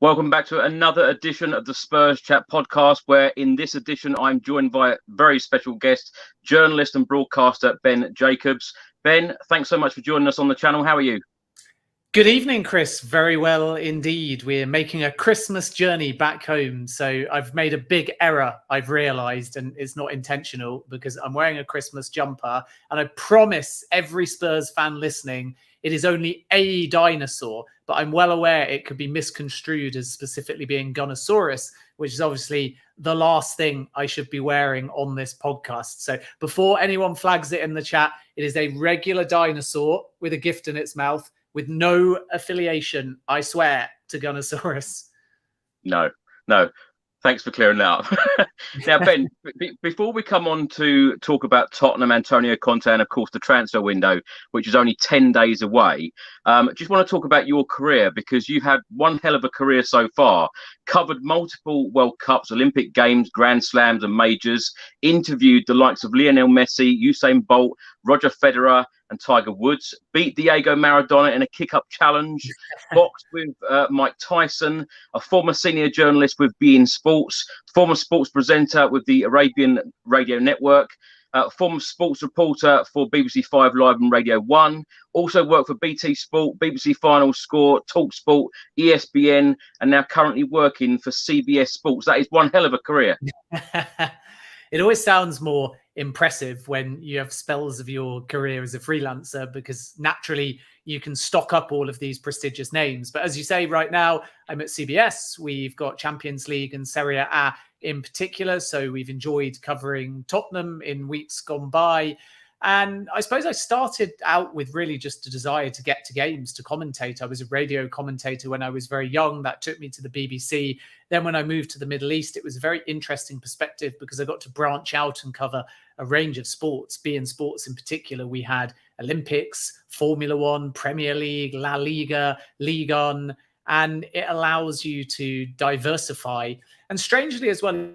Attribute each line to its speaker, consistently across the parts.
Speaker 1: Welcome back to another edition of the Spurs Chat podcast, where in this edition I'm joined by a very special guest, journalist and broadcaster Ben Jacobs. Ben, thanks so much for joining us on the channel. How are you?
Speaker 2: Good evening, Chris. Very well indeed. We're making a Christmas journey back home. So I've made a big error, I've realised, and it's not intentional because I'm wearing a Christmas jumper. And I promise every Spurs fan listening, it is only a dinosaur, but I'm well aware it could be misconstrued as specifically being Gunnosaurus, which is obviously the last thing I should be wearing on this podcast. So before anyone flags it in the chat, it is a regular dinosaur with a gift in its mouth, with no affiliation, I swear, to Gunnosaurus.
Speaker 1: No. Thanks for clearing that up. Now, Ben, before we come on to talk about Tottenham, Antonio Conte, and of course the transfer window, which is only 10 days away, just want to talk about your career, because you've had one hell of a career so far, covered multiple World Cups, Olympic Games, Grand Slams and majors, interviewed the likes of Lionel Messi, Usain Bolt, Roger Federer and Tiger Woods, beat Diego Maradona in a kick-up challenge, boxed with Mike Tyson, a former senior journalist with beIN Sports, former sports presenter with the Arabian Radio Network, former sports reporter for BBC 5 Live and Radio 1, also worked for BT Sport, BBC Final Score, TalkSport, ESPN, and now currently working for CBS Sports. That is one hell of a career.
Speaker 2: It always sounds more impressive when you have spells of your career as a freelancer, because naturally you can stock up all of these prestigious names. But as you say, right now I'm at CBS. We've got Champions League and Serie A in particular. So we've enjoyed covering Tottenham in weeks gone by. And I suppose I started out with really just a desire to get to games, to commentate. I was a radio commentator when I was very young. That took me to the BBC. Then when I moved to the Middle East, it was a very interesting perspective because I got to branch out and cover a range of sports. beIN Sports in particular, we had Olympics, Formula One, Premier League, La Liga, Ligue 1, and it allows you to diversify. And strangely as well,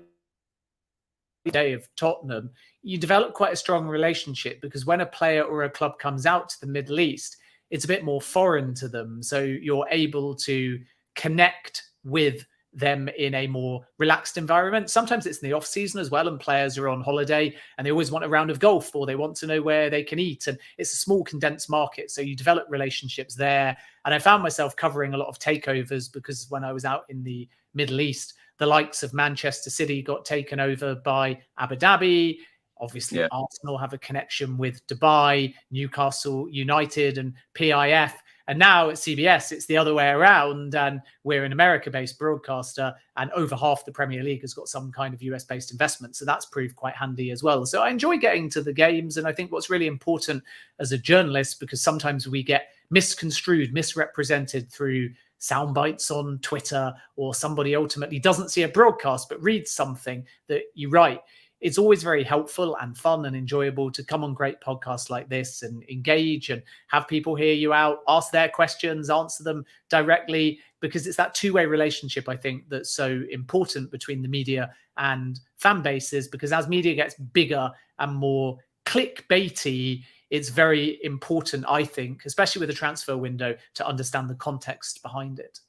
Speaker 2: the day of Tottenham, you develop quite a strong relationship, because when a player or a club comes out to the Middle East, it's a bit more foreign to them. So you're able to connect with them in a more relaxed environment. Sometimes it's in the off season as well, and players are on holiday and they always want a round of golf, or they want to know where they can eat. And it's a small condensed market. So you develop relationships there. And I found myself covering a lot of takeovers, because when I was out in the Middle East, the likes of Manchester City got taken over by Abu Dhabi. Obviously, Arsenal have a connection with Dubai, Newcastle United and PIF. And now at CBS, it's the other way around. And we're an America-based broadcaster, and over half the Premier League has got some kind of US-based investment. So that's proved quite handy as well. So I enjoy getting to the games. And I think what's really important as a journalist, because sometimes we get misconstrued, misrepresented through sound bites on Twitter, or somebody ultimately doesn't see a broadcast but reads something that you write. It's always very helpful and fun and enjoyable to come on great podcasts like this and engage and have people hear you out, ask their questions, answer them directly, because it's that two-way relationship, I think, that's so important between the media and fan bases. Because as media gets bigger and more clickbaity, it's very important, I think, especially with the transfer window, to understand the context behind it.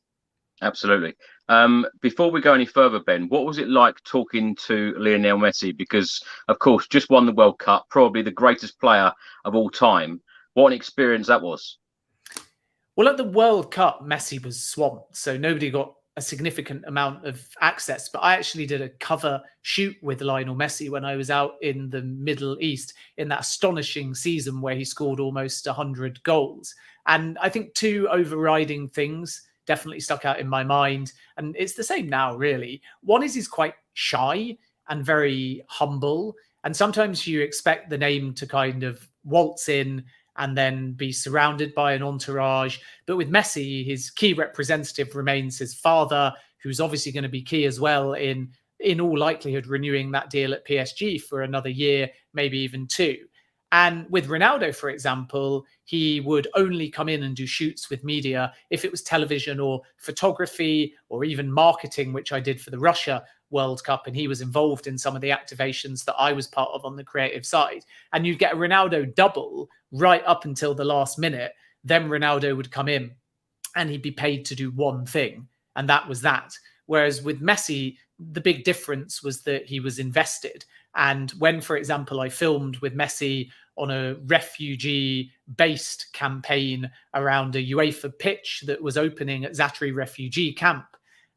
Speaker 1: Absolutely. Before we go any further, Ben, what was it like talking to Lionel Messi? Because, of course, just won the World Cup, probably the greatest player of all time. What an experience that was.
Speaker 2: Well, at the World Cup, Messi was swamped, so nobody got a significant amount of access. But I actually did a cover shoot with Lionel Messi when I was out in the Middle East in that astonishing season where he scored almost 100 goals. And I think two overriding things definitely stuck out in my mind. And it's the same now, really. One is he's quite shy and very humble. And sometimes you expect the name to kind of waltz in and then be surrounded by an entourage. But with Messi, his key representative remains his father, who's obviously going to be key as well in all likelihood renewing that deal at PSG for another year, maybe even two. And with Ronaldo, for example, he would only come in and do shoots with media if it was television or photography or even marketing, which I did for the Russia World Cup. And he was involved in some of the activations that I was part of on the creative side. And you'd get a Ronaldo double right up until the last minute. Then Ronaldo would come in and he'd be paid to do one thing. and that was that. Whereas with Messi, the big difference was that he was invested. And when, for example, I filmed with Messi on a refugee-based campaign around a UEFA pitch that was opening at Zatari refugee camp,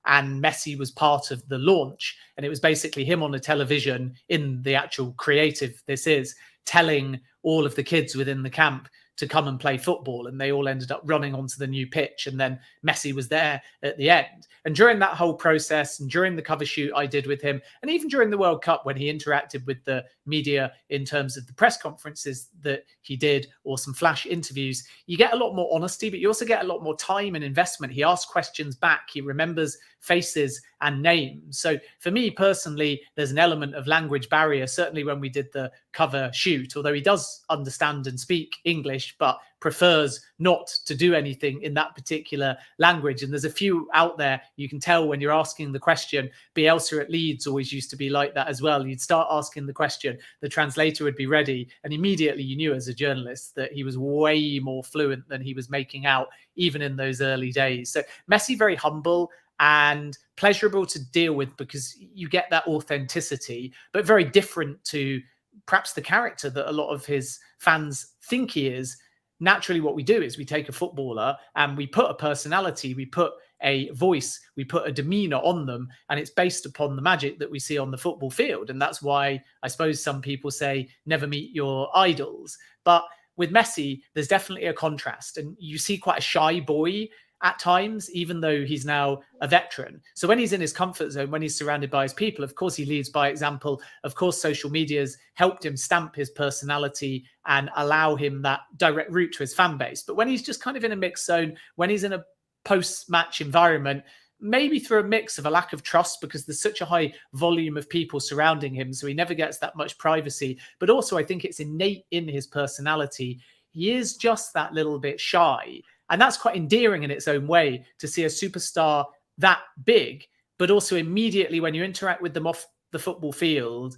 Speaker 2: and Messi was part of the launch, and it was basically him on a television in the actual creative this is, telling all of the kids within the camp to come and play football, and they all ended up running onto the new pitch, and then Messi was there at the end. And during that whole process, and during the cover shoot I did with him, and even during the World Cup when he interacted with the media in terms of the press conferences that he did or some flash interviews, you get a lot more honesty, but you also get a lot more time and investment. He asks questions back, he remembers faces and names. So for me personally, there's an element of language barrier, certainly when we did the cover shoot, although he does understand and speak English, but prefers not to do anything in that particular language. And there's a few out there, you can tell when you're asking the question. Bielsa at Leeds always used to be like that as well. You'd start asking the question, the translator would be ready, and immediately you knew as a journalist that he was way more fluent than he was making out, even in those early days. So Messi, very humble and pleasurable to deal with because you get that authenticity, but very different to perhaps the character that a lot of his fans think he is. Naturally, what we do is we take a footballer and we put a personality, we put a voice, we put a demeanor on them, and it's based upon the magic that we see on the football field. And that's why I suppose some people say never meet your idols. But with Messi, there's definitely a contrast, and you see quite a shy boy at times, even though he's now a veteran. So when he's in his comfort zone, when he's surrounded by his people, of course, he leads by example. Of course, social media's helped him stamp his personality and allow him that direct route to his fan base. But when he's just kind of in a mixed zone, when he's in a post-match environment, maybe through a mix of a lack of trust because there's such a high volume of people surrounding him, so he never gets that much privacy. But also, I think it's innate in his personality. He is just that little bit shy. And that's quite endearing in its own way to see a superstar that big, but also immediately when you interact with them off the football field,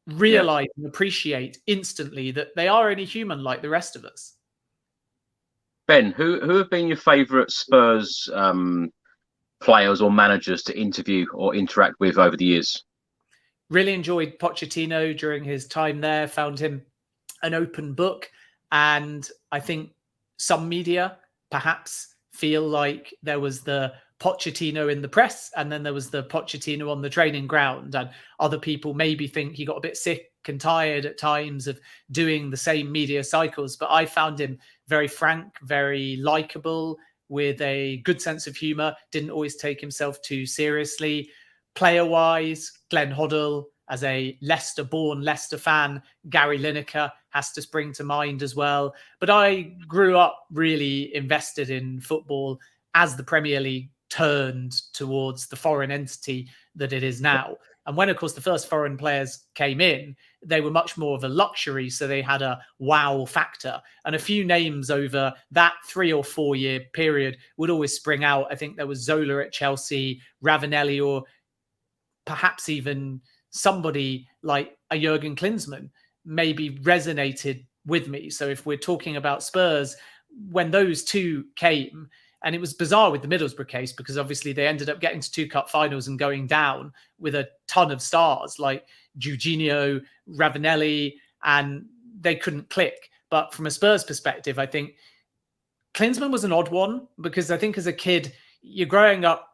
Speaker 2: realize and appreciate instantly that they are only human like the rest of us.
Speaker 1: Ben, who have been your favourite Spurs players or managers to interview or interact with over the years?
Speaker 2: Really enjoyed Pochettino during his time there, found him an open book. And I think some media perhaps feel like there was the Pochettino in the press and then there was the Pochettino on the training ground, and other people maybe think he got a bit sick and tired at times of doing the same media cycles. But I found him very frank, very likable, with a good sense of humor, didn't always take himself too seriously. Player-wise, Glenn Hoddle, as a Leicester-born Leicester fan, Gary Lineker has to spring to mind as well. But I grew up really invested in football as the Premier League turned towards the foreign entity that it is now. And when, of course, the first foreign players came in, they were much more of a luxury, so they had a wow factor. And a few names over that 3 or 4 year period would always spring out. I think there was Zola at Chelsea, Ravanelli, or perhaps even somebody like a Jurgen Klinsmann maybe resonated with me. So if we're talking about Spurs, when those two came, and it was bizarre with the Middlesbrough case because obviously they ended up getting to 2 cup finals and going down with a ton of stars like Jorginho, Ravanelli, and they couldn't click. But from a Spurs perspective, I think Klinsmann was an odd one because I think as a kid, you're growing up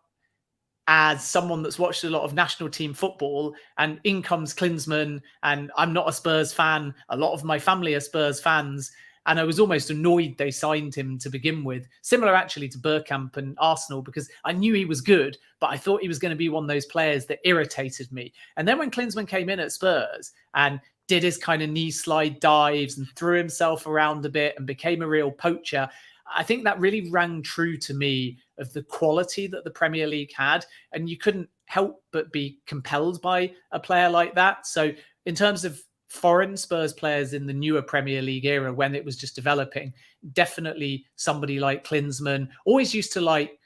Speaker 2: as someone that's watched a lot of national team football, and in comes Klinsmann, and I'm not a Spurs fan. A lot of my family are Spurs fans, and I was almost annoyed they signed him to begin with. Similar actually to Bergkamp and Arsenal, because I knew he was good, but I thought he was going to be one of those players that irritated me. And then when Klinsmann came in at Spurs and did his kind of knee slide dives and threw himself around a bit and became a real poacher, I think that really rang true to me of the quality that the Premier League had. And you couldn't help but be compelled by a player like that. So in terms of foreign Spurs players in the newer Premier League era, when it was just developing, definitely somebody like Klinsmann. Always used to like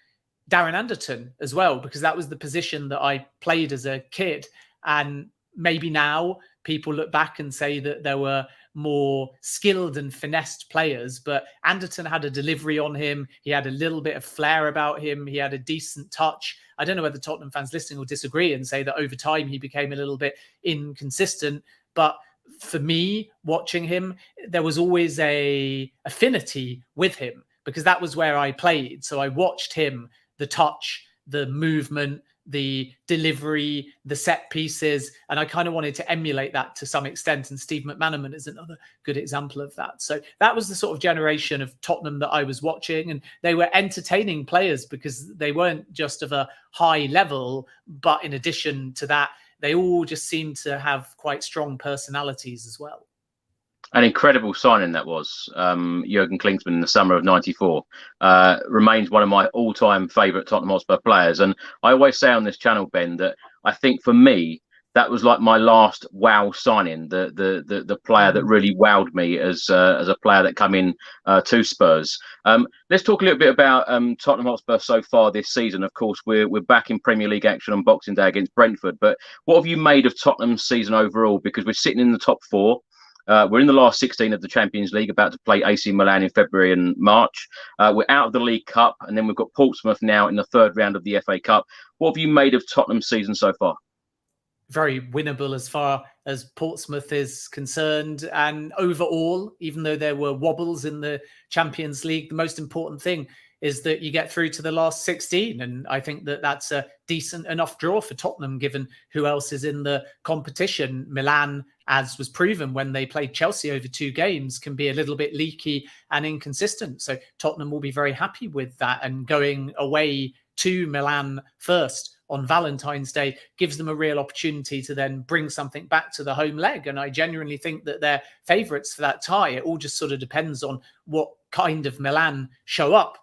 Speaker 2: Darren Anderton as well, because that was the position that I played as a kid. And maybe now people look back and say that there were more skilled and finessed players, but Anderton had a delivery on him. He had a little bit of flair about him. He had a decent touch. I don't know whether Tottenham fans listening will disagree and say that over time he became a little bit inconsistent, but for me, watching him, there was always a affinity with him because that was where I played. So I watched him, the touch, the movement, the delivery, the set pieces, and I kind of wanted to emulate that to some extent. And Steve McManaman is another good example of that. So that was the sort of generation of Tottenham that I was watching, and they were entertaining players because they weren't just of a high level, but in addition to that, they all just seemed to have quite strong personalities as well.
Speaker 1: An incredible signing that was. Jurgen Klinsmann in the summer of '94 remains one of my all-time favourite Tottenham Hotspur players. And I always say on this channel, Ben, that I think for me, that was like my last wow signing, the player that really wowed me as a player that come in to Spurs. Let's talk a little bit about Tottenham Hotspur so far this season. Of course, we're back in Premier League action on Boxing Day against Brentford. But what have you made of Tottenham's season overall? Because we're sitting in the top four. We're in the last 16 of the Champions League, about to play AC Milan in February and March. We're out of the League Cup, and then we've got Portsmouth now in the third round of the FA Cup. What have you made of Tottenham's season so far?
Speaker 2: Very winnable as far as Portsmouth is concerned. And overall, even though there were wobbles in the Champions League, the most important thing is that you get through to the last 16. And I think that that's a decent enough draw for Tottenham, given who else is in the competition. Milan, as was proven when they played Chelsea over 2 games, can be a little bit leaky and inconsistent. So Tottenham will be very happy with that. And going away to Milan first on Valentine's Day gives them a real opportunity to then bring something back to the home leg. And I genuinely think that they're favourites for that tie. It all just sort of depends on what kind of Milan show up.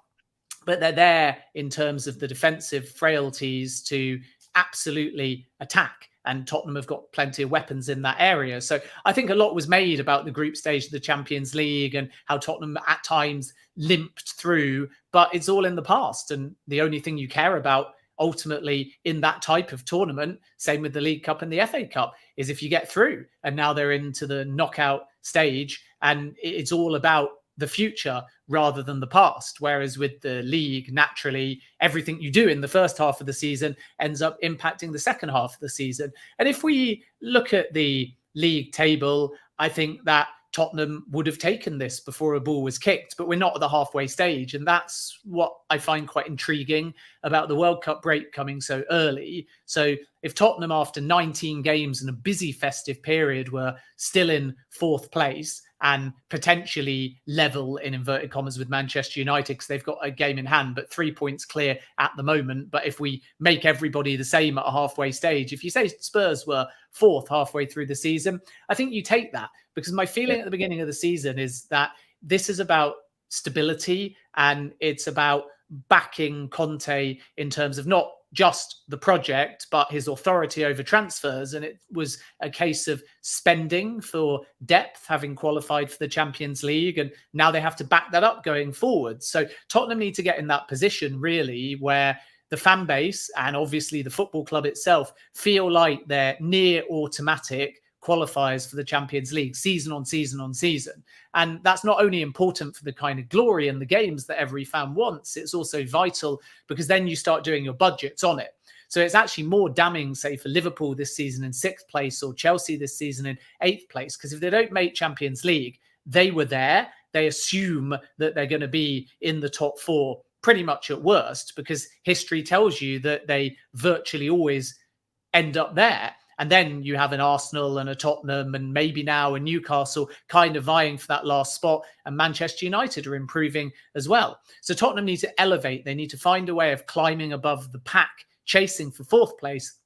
Speaker 2: But they're there in terms of the defensive frailties to absolutely attack. And Tottenham have got plenty of weapons in that area. So I think a lot was made about the group stage of the Champions League and how Tottenham at times limped through, but it's all in the past. And the only thing you care about ultimately in that type of tournament, same with the League Cup and the FA Cup, is if you get through. And now they're into the knockout stage and it's all about the future rather than the past. Whereas with the league, naturally, everything you do in the first half of the season ends up impacting the second half of the season. And if we look at the league table, I think that Tottenham would have taken this before a ball was kicked, but we're not at the halfway stage. And that's what I find quite intriguing about the World Cup break coming so early. So if Tottenham, after 19 games and a busy festive period, were still in 4th place and potentially level, in inverted commas, with Manchester United, because they've got a game in hand, but 3 points clear at the moment. But if we make everybody the same at a halfway stage, if you say Spurs were 4th halfway through the season, I think you take that, because my feeling at the beginning of the season is that this is about stability and it's about backing Conte in terms of not just the project, but his authority over transfers. And it was a case of spending for depth, having qualified for the Champions League. And now they have to back that up going forward. So Tottenham need to get in that position, really, where the fan base and obviously the football club itself feel like they're near automatic qualifiers for the Champions League season on season on season. And that's not only important for the kind of glory and the games that every fan wants, it's also vital because then you start doing your budgets on it. So it's actually more damning, say, for Liverpool this season in 6th place or Chelsea this season in 8th place, because if they don't make Champions League, they were there. They assume that they're going to be in the top 4 pretty much at worst, because history tells you that they virtually always end up there. And then you have an Arsenal and a Tottenham and maybe now a Newcastle kind of vying for that last spot. And Manchester United are improving as well. So Tottenham need to elevate. They need to find a way of climbing above the pack, chasing for 4th place.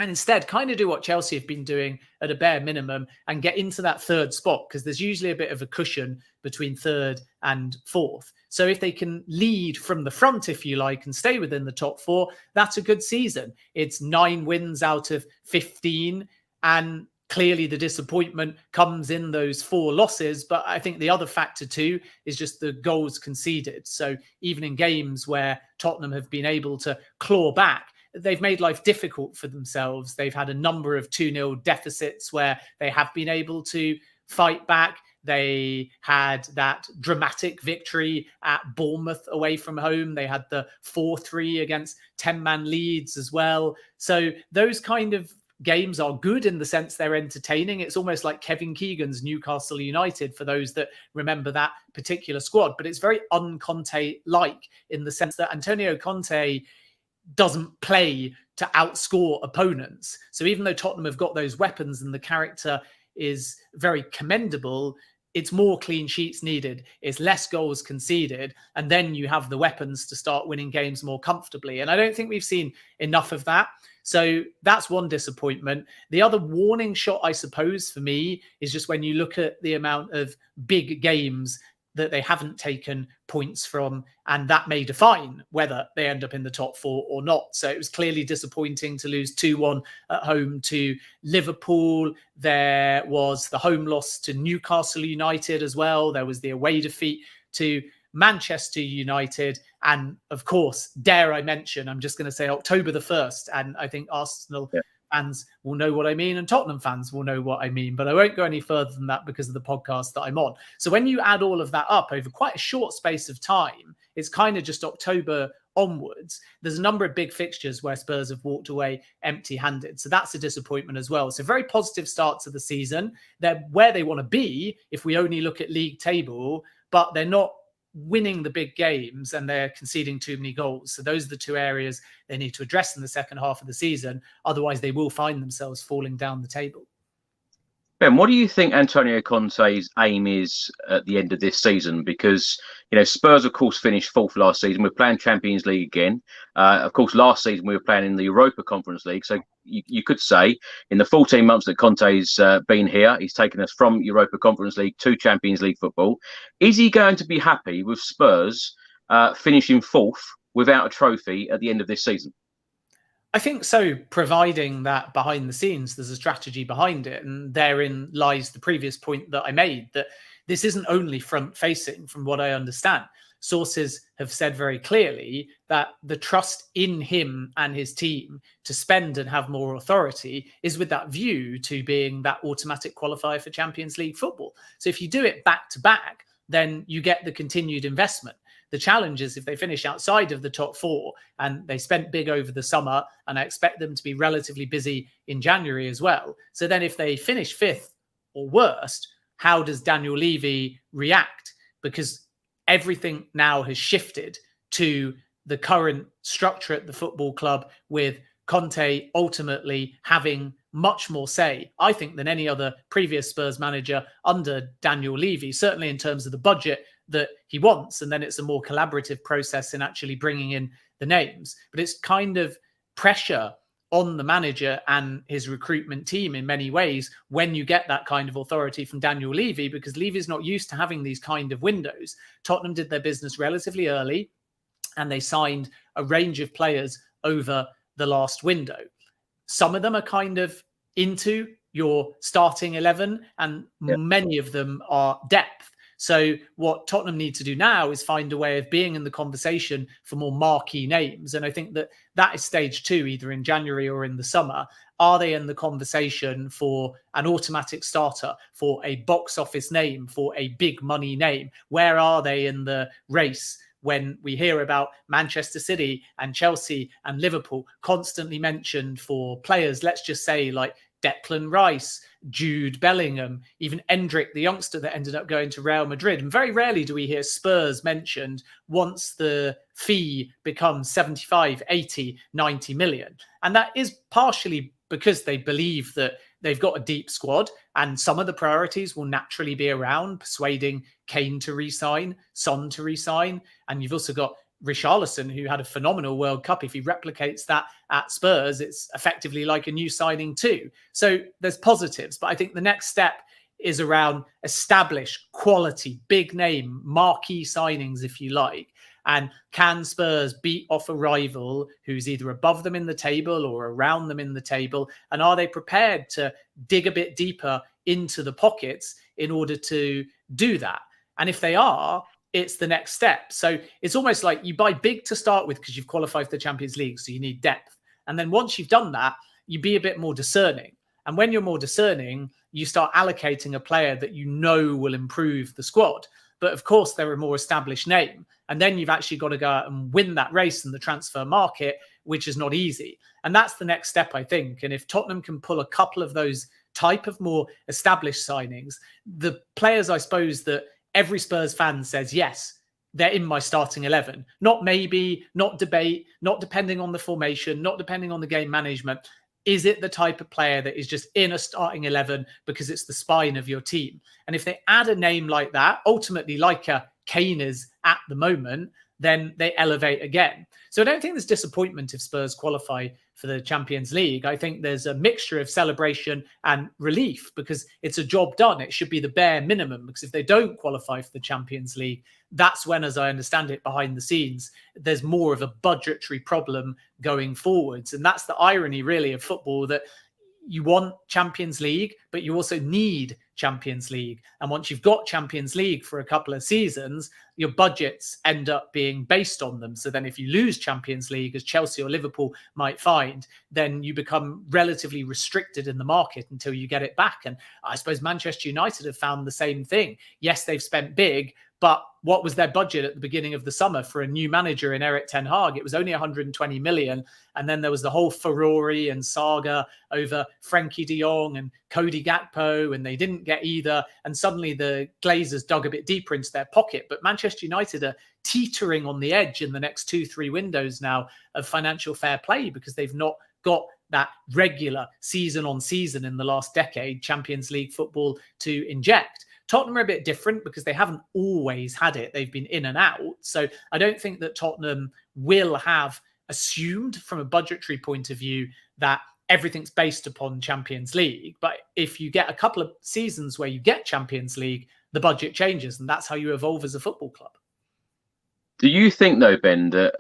Speaker 2: And instead kind of do what Chelsea have been doing at a bare minimum and get into that 3rd spot, because there's usually a bit of a cushion between 3rd and 4th. So if they can lead from the front, if you like, and stay within the top 4, that's a good season. It's 9 wins out of 15. And clearly the disappointment comes in those 4 losses. But I think the other factor too is just the goals conceded. So even in games where Tottenham have been able to claw back, they've made life difficult for themselves. They've had a number of 2-0 deficits where they have been able to fight back. They had that dramatic victory at Bournemouth away from home. They had the 4-3 against 10-man Leeds as well. So those kind of games are good in the sense they're entertaining. It's almost like Kevin Keegan's Newcastle United for those that remember that particular squad. But it's very un-Conte-like in the sense that Antonio Conte doesn't play to outscore opponents. So even though Tottenham have got those weapons and the character is very commendable, it's more clean sheets needed. It's less goals conceded. And then you have the weapons to start winning games more comfortably. And I don't think we've seen enough of that. So that's one disappointment. The other warning shot, I suppose, for me is just when you look at the amount of big games that they haven't taken points from, and that may define whether they end up in the top four or not. So it was clearly disappointing to lose 2-1 at home to Liverpool. There was the home loss to Newcastle United as well. There was the away defeat to Manchester United. And of course, dare I mention, I'm just going to say October the 1st. And I think Arsenal fans will know what I mean and Tottenham fans will know what I mean, but I won't go any further than that because of the podcast that I'm on. So when you add all of that up over quite a short space of time, it's kind of just October onwards. There's a number of big fixtures where Spurs have walked away empty-handed. So that's a disappointment as well. So very positive start to the season. They're where they want to be if we only look at league table, but they're not winning the big games and they're conceding too many goals. So those are the two areas they need to address in the second half of the season. Otherwise, they will find themselves falling down the table.
Speaker 1: Ben, what do you think Antonio Conte's aim is at the end of this season? Because, you know, Spurs, of course, finished fourth last season. We're playing Champions League again. Of course, last season we were playing in the Europa Conference League. So you could say in the 14 months that Conte's been here, he's taken us from Europa Conference League to Champions League football. Is he going to be happy with Spurs finishing fourth without a trophy at the end of this season?
Speaker 2: I think so, providing that behind the scenes, there's a strategy behind it. And therein lies the previous point that I made, that this isn't only front facing from what I understand. Sources have said very clearly that the trust in him and his team to spend and have more authority is with that view to being that automatic qualifier for Champions League football. So if you do it back to back, then you get the continued investment. The challenge is if they finish outside of the top four, and they spent big over the summer, and I expect them to be relatively busy in January as well. So then if they finish fifth or worst, how does Daniel Levy react? Because everything now has shifted to the current structure at the football club, with Conte ultimately having much more say, I think, than any other previous Spurs manager under Daniel Levy, certainly in terms of the budget that he wants. And then it's a more collaborative process in actually bringing in the names. But it's kind of pressure on the manager and his recruitment team in many ways when you get that kind of authority from Daniel Levy, because Levy's not used to having these kind of windows. Tottenham did their business relatively early and they signed a range of players over the last window. Some of them are kind of into your starting 11 and many of them are depth. So what Tottenham need to do now is find a way of being in the conversation for more marquee names. And I think that that is stage two, either in January or in the summer. Are they in the conversation for an automatic starter, for a box office name, for a big money name? Where are they in the race? When we hear about Manchester City and Chelsea and Liverpool constantly mentioned for players, let's just say like Declan Rice, Jude Bellingham, even Endrick, the youngster that ended up going to Real Madrid. And very rarely do we hear Spurs mentioned once the fee becomes 75, 80, 90 million. And that is partially because they believe that they've got a deep squad and some of the priorities will naturally be around persuading Kane to re-sign, Son to re-sign. And you've also got Richarlison, who had a phenomenal World Cup. If he replicates that at Spurs, it's effectively like a new signing too. So there's positives, but I think the next step is around established quality, big name, marquee signings, if you like. And can Spurs beat off a rival who's either above them in the table or around them in the table? And are they prepared to dig a bit deeper into the pockets in order to do that? And if they are, it's the next step. So it's almost like you buy big to start with because you've qualified for the Champions League, so you need depth. And then once you've done that, you be a bit more discerning. And when you're more discerning, you start allocating a player that you know will improve the squad. But of course, they're a more established name. And then you've actually got to go out and win that race in the transfer market, which is not easy. And that's the next step, I think. And if Tottenham can pull a couple of those type of more established signings, the players, I suppose, that every Spurs fan says, yes, they're in my starting 11. Not maybe, not debate, not depending on the formation, not depending on the game management. Is it the type of player that is just in a starting 11 because it's the spine of your team? And if they add a name like that, ultimately like a Kane is at the moment, then they elevate again. So I don't think there's disappointment if Spurs qualify for the Champions League. I think there's a mixture of celebration and relief because it's a job done. It should be the bare minimum, because if they don't qualify for the Champions League, that's when, as I understand it behind the scenes, there's more of a budgetary problem going forwards. And that's the irony really of football, that you want Champions League, but you also need Champions League. And once you've got Champions League for a couple of seasons, your budgets end up being based on them. So then if you lose Champions League, as Chelsea or Liverpool might find, then you become relatively restricted in the market until you get it back. And I suppose Manchester United have found the same thing. Yes, they've spent big, but what was their budget at the beginning of the summer for a new manager in Erik ten Hag? It was only 120 million. And then there was the whole furore and saga over Frankie de Jong and Cody Gakpo, and they didn't get either. And suddenly the Glazers dug a bit deeper into their pocket. But Manchester United are teetering on the edge in the next 2-3 windows now of financial fair play, because they've not got that regular season on season in the last decade Champions League football to inject. Tottenham are a bit different because they haven't always had it. They've been in and out. So I don't think that Tottenham will have assumed from a budgetary point of view that everything's based upon Champions League. But if you get a couple of seasons where you get Champions League, the budget changes, and that's how you evolve as a football club.
Speaker 1: Do you think, though, Ben, that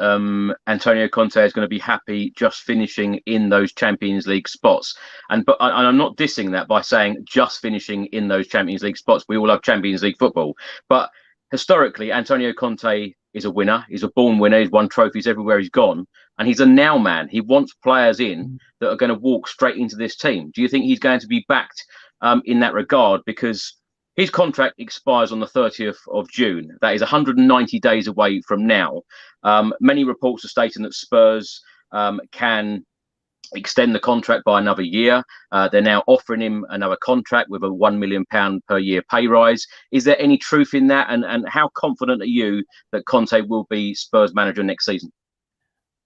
Speaker 1: Antonio Conte is going to be happy just finishing in those Champions League spots? And I'm not dissing that by saying just finishing in those Champions League spots. We all love Champions League football. But historically, Antonio Conte is a winner. He's a born winner. He's won trophies everywhere he's gone. And he's a now man. He wants players in that are going to walk straight into this team. Do you think he's going to be backed in that regard? Because his contract expires on the 30th of June. That is 190 days away from now. Many reports are stating that Spurs can extend the contract by another year. They're now offering him another contract with a £1 million per year pay rise. Is there any truth in that? And how confident are you that Conte will be Spurs manager next season?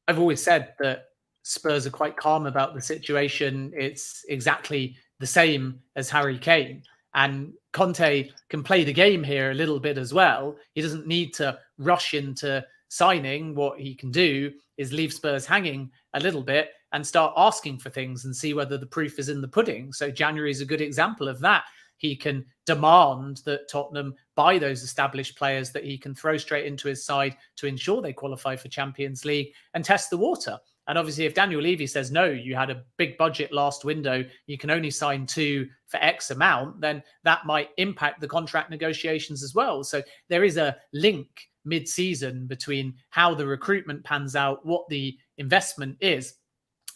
Speaker 2: I've always said that Spurs are quite calm about the situation. It's exactly the same as Harry Kane. And Conte can play the game here a little bit as well. He doesn't need to rush into signing. What he can do is leave Spurs hanging a little bit and start asking for things and see whether the proof is in the pudding. So January is a good example of that. He can demand that Tottenham buy those established players that he can throw straight into his side to ensure they qualify for Champions League and test the water. And obviously, if Daniel Levy says, no, you had a big budget last window, you can only sign 2 for X amount, then that might impact the contract negotiations as well. So there is a link mid-season between how the recruitment pans out, what the investment is,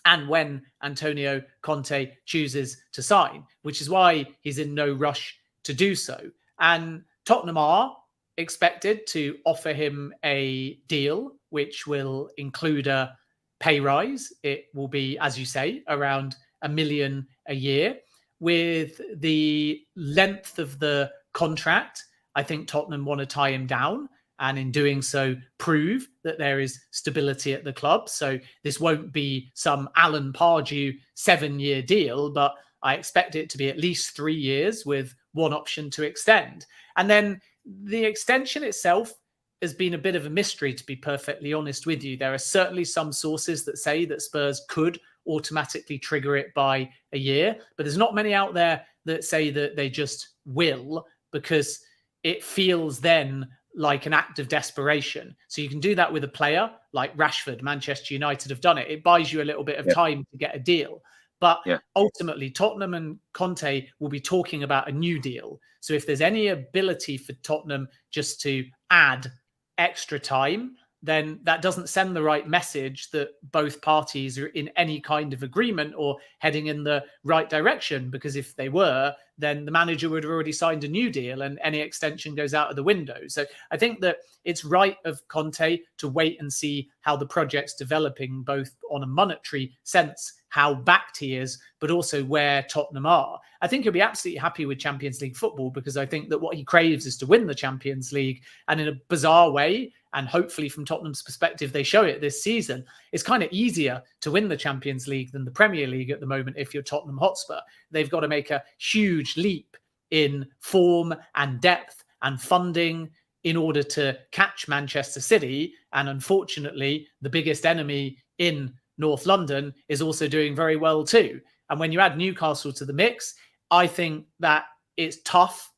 Speaker 2: and when Antonio Conte chooses to sign, which is why he's in no rush to do so. And Tottenham are expected to offer him a deal, which will include a pay rise. It will be, as you say, around £1 million a year. With the length of the contract, I think Tottenham want to tie him down, and in doing so, prove that there is stability at the club. So this won't be some Alan Pardew 7-year deal, but I expect it to be at least 3 years with one option to extend. And then the extension itself has been a bit of a mystery, to be perfectly honest with you. There are certainly some sources that say that Spurs could automatically trigger it by a year, but there's not many out there that say that they just will, because it feels then like an act of desperation. So you can do that with a player like Rashford. Manchester United have done it. It buys you a little bit of time to get a deal. But ultimately, Tottenham and Conte will be talking about a new deal. So if there's any ability for Tottenham just to add extra time, then that doesn't send the right message that both parties are in any kind of agreement or heading in the right direction. Because if they were, then the manager would have already signed a new deal and any extension goes out of the window. So I think that it's right of Conte to wait and see how the project's developing, both on a monetary sense, how backed he is, but also where Tottenham are. I think he'll be absolutely happy with Champions League football, because I think that what he craves is to win the Champions League. And in a bizarre way, and hopefully from Tottenham's perspective, they show it this season, it's kind of easier to win the Champions League than the Premier League at the moment if you're Tottenham Hotspur. They've got to make a huge leap in form and depth and funding in order to catch Manchester City. And unfortunately, the biggest enemy in North London is also doing very well too. And when you add Newcastle to the mix, I think that it's tough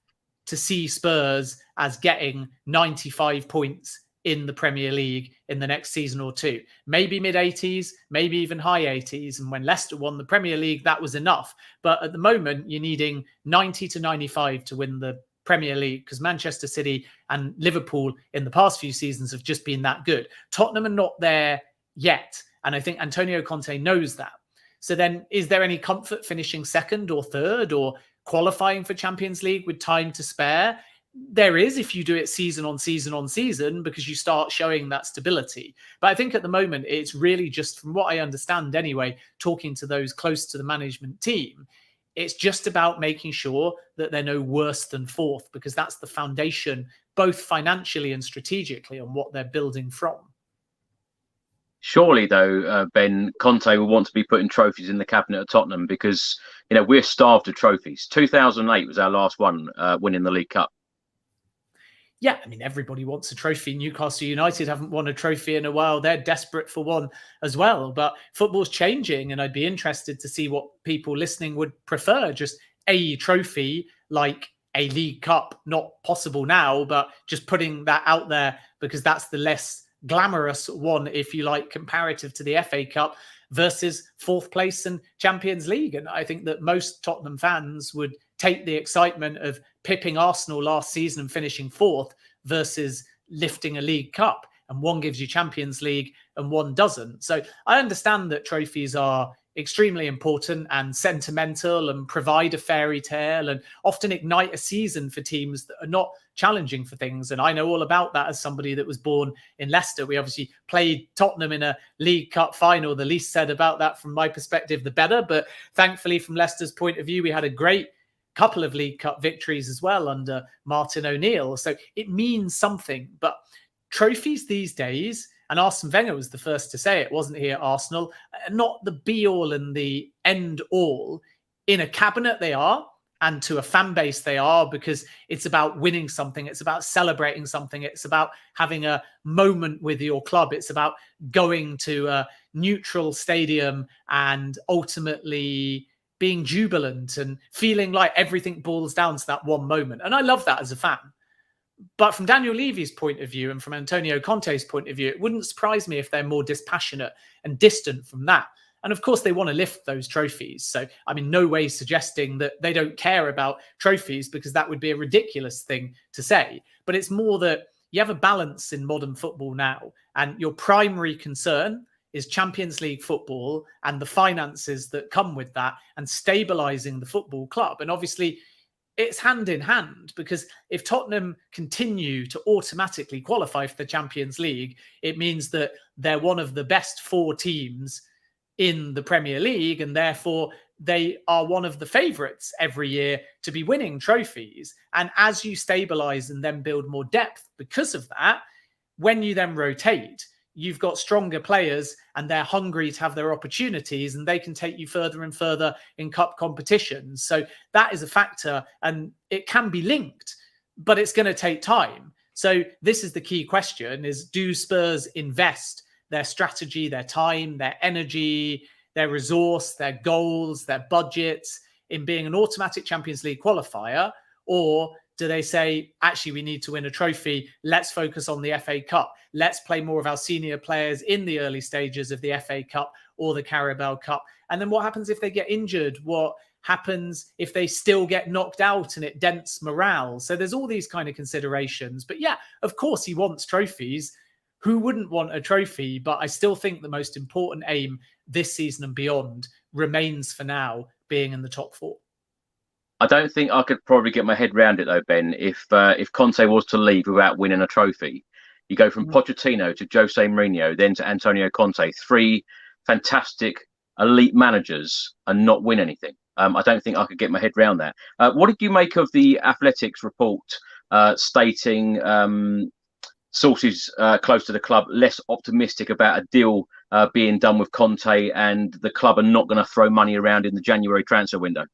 Speaker 2: to see Spurs as getting 95 points in the Premier League in the next season or two. Maybe mid-80s, maybe even high 80s. And when Leicester won the Premier League, that was enough. But at the moment, you're needing 90 to 95 to win the Premier League, because Manchester City and Liverpool in the past few seasons have just been that good. Tottenham are not there yet. And I think Antonio Conte knows that. So then, is there any comfort finishing second or third or qualifying for Champions League with time to spare? There is, if you do it season on season on season, because you start showing that stability. But I think at the moment, it's really just, from what I understand anyway, talking to those close to the management team, it's just about making sure that they're no worse than fourth, because that's the foundation, both financially and strategically, on what they're building from.
Speaker 1: Surely, though, Ben, Conte will want to be putting trophies in the cabinet of Tottenham, because, you know, we're starved of trophies. 2008 was our last one, winning the League Cup.
Speaker 2: Yeah, I mean, everybody wants a trophy. Newcastle United haven't won a trophy in a while. They're desperate for one as well. But football's changing, and I'd be interested to see what people listening would prefer. Just a trophy like a League Cup, not possible now, but just putting that out there because that's the less glamorous one, if you like, comparative to the FA Cup, versus fourth place and Champions League. And I think that most Tottenham fans would take the excitement of pipping Arsenal last season and finishing fourth versus lifting a League Cup. And one gives you Champions League and one doesn't. So I understand that trophies are extremely important and sentimental and provide a fairy tale and often ignite a season for teams that are not challenging for things. And I know all about that as somebody that was born in Leicester. We obviously played Tottenham in a League Cup final. The least said about that from my perspective, the better. But thankfully, from Leicester's point of view, we had a great couple of League Cup victories as well under Martin O'Neill. So it means something. But trophies these days, and Arsene Wenger was the first to say it, wasn't he, at Arsenal, not the be-all and the end-all. In a cabinet they are, and to a fan base they are, because it's about winning something. It's about celebrating something. It's about having a moment with your club. It's about going to a neutral stadium and ultimately being jubilant and feeling like everything boils down to that one moment. And I love that as a fan. But from Daniel Levy's point of view and from Antonio Conte's point of view, it wouldn't surprise me if they're more dispassionate and distant from that. And of course, they want to lift those trophies. So I'm in no way suggesting that they don't care about trophies, because that would be a ridiculous thing to say. But it's more that you have a balance in modern football now, and your primary concern is Champions League football and the finances that come with that and stabilizing the football club. And obviously, it's hand in hand, because if Tottenham continue to automatically qualify for the Champions League, it means that they're one of the best four teams in the Premier League, and therefore they are one of the favourites every year to be winning trophies. And as you stabilise and then build more depth because of that, when you then rotate, you've got stronger players and they're hungry to have their opportunities, and they can take you further and further in cup competitions. So that is a factor, and it can be linked, but it's going to take time. So this is the key question: is do Spurs invest their strategy, their time, their energy, their resource, their goals, their budgets in being an automatic Champions League qualifier? Or do they say, actually, we need to win a trophy. Let's focus on the FA Cup. Let's play more of our senior players in the early stages of the FA Cup or the Carabao Cup. And then what happens if they get injured? What happens if they still get knocked out and it dents morale? So there's all these kind of considerations. But yeah, of course, he wants trophies. Who wouldn't want a trophy? But I still think the most important aim this season and beyond remains for now being in the top four.
Speaker 1: I don't think I could probably get my head around it though, Ben. If Conte was to leave without winning a trophy, you go from Pochettino to Jose Mourinho, then to Antonio Conte, three fantastic elite managers, and not win anything. I don't think I could get my head around that. What did you make of the Athletics report stating sources close to the club less optimistic about a deal being done with Conte, and the club are not going to throw money around in the January transfer window?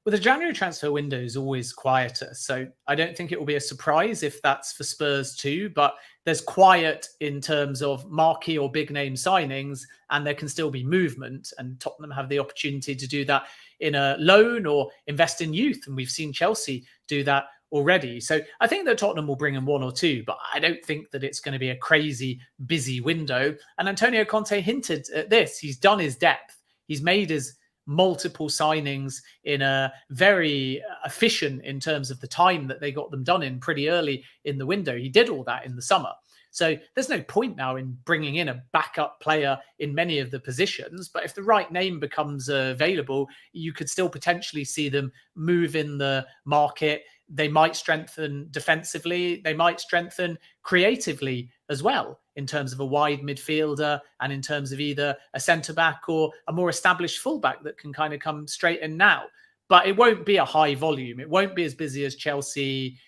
Speaker 2: Well, the January transfer window is always quieter, so I don't think it will be a surprise if that's for Spurs too. But there's quiet in terms of marquee or big name signings, and there can still be movement. And Tottenham have the opportunity to do that in a loan or invest in youth, and we've seen Chelsea do that already. So I think that Tottenham will bring in one or two, but I don't think that it's going to be a crazy busy window. And Antonio Conte hinted at this. He's done his depth. He's made his multiple signings in a very efficient in terms of the time that they got them done in pretty early in the window. He did all that in the summer. So there's no point now in bringing in a backup player in many of the positions. But if the right name becomes available, you could still potentially see them move in the market. They might strengthen defensively. They might strengthen creatively as well in terms of a wide midfielder and in terms of either a centre-back or a more established fullback that can kind of come straight in now. But it won't be a high volume. It won't be as busy as Chelsea.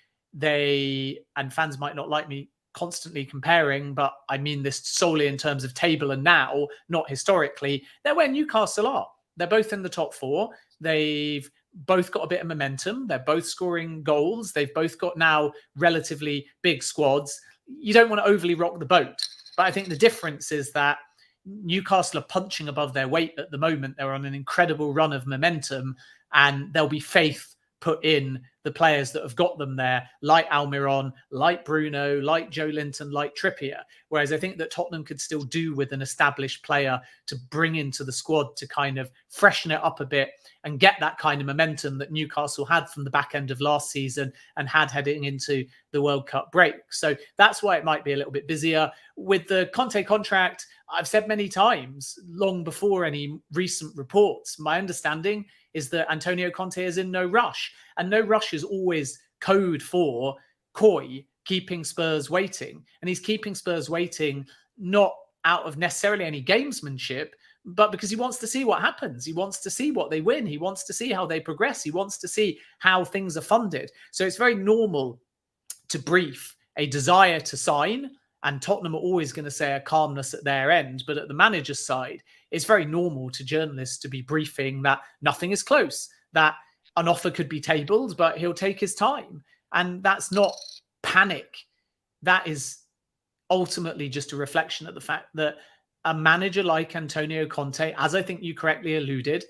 Speaker 2: And fans might not like me constantly comparing, but I mean this solely in terms of table and now, not historically. They're where Newcastle are. They're both in the top four. They've both got a bit of momentum. They're both scoring goals. They've both got now relatively big squads. You don't want to overly rock the boat. But I think the difference is that Newcastle are punching above their weight at the moment. They're on an incredible run of momentum, and there'll be faith put in the players that have got them there, like Almiron, like Bruno, like Joe Linton, like Trippier. Whereas I think that Tottenham could still do with an established player to bring into the squad to kind of freshen it up a bit and get that kind of momentum that Newcastle had from the back end of last season and had heading into the World Cup break. So that's why it might be a little bit busier. With the Conte contract, I've said many times, long before any recent reports, my understanding is that Antonio Conte is in no rush. And no rush is always code for coy, keeping Spurs waiting. And he's keeping Spurs waiting not out of necessarily any gamesmanship, but because he wants to see what happens. He wants to see what they win. He wants to see how they progress. He wants to see how things are funded. So it's very normal to brief a desire to sign, and Tottenham are always going to say a calmness at their end. But at the manager's side, it's very normal to journalists to be briefing that nothing is close, that an offer could be tabled, but he'll take his time. And that's not panic. That is ultimately just a reflection of the fact that a manager like Antonio Conte, as I think you correctly alluded,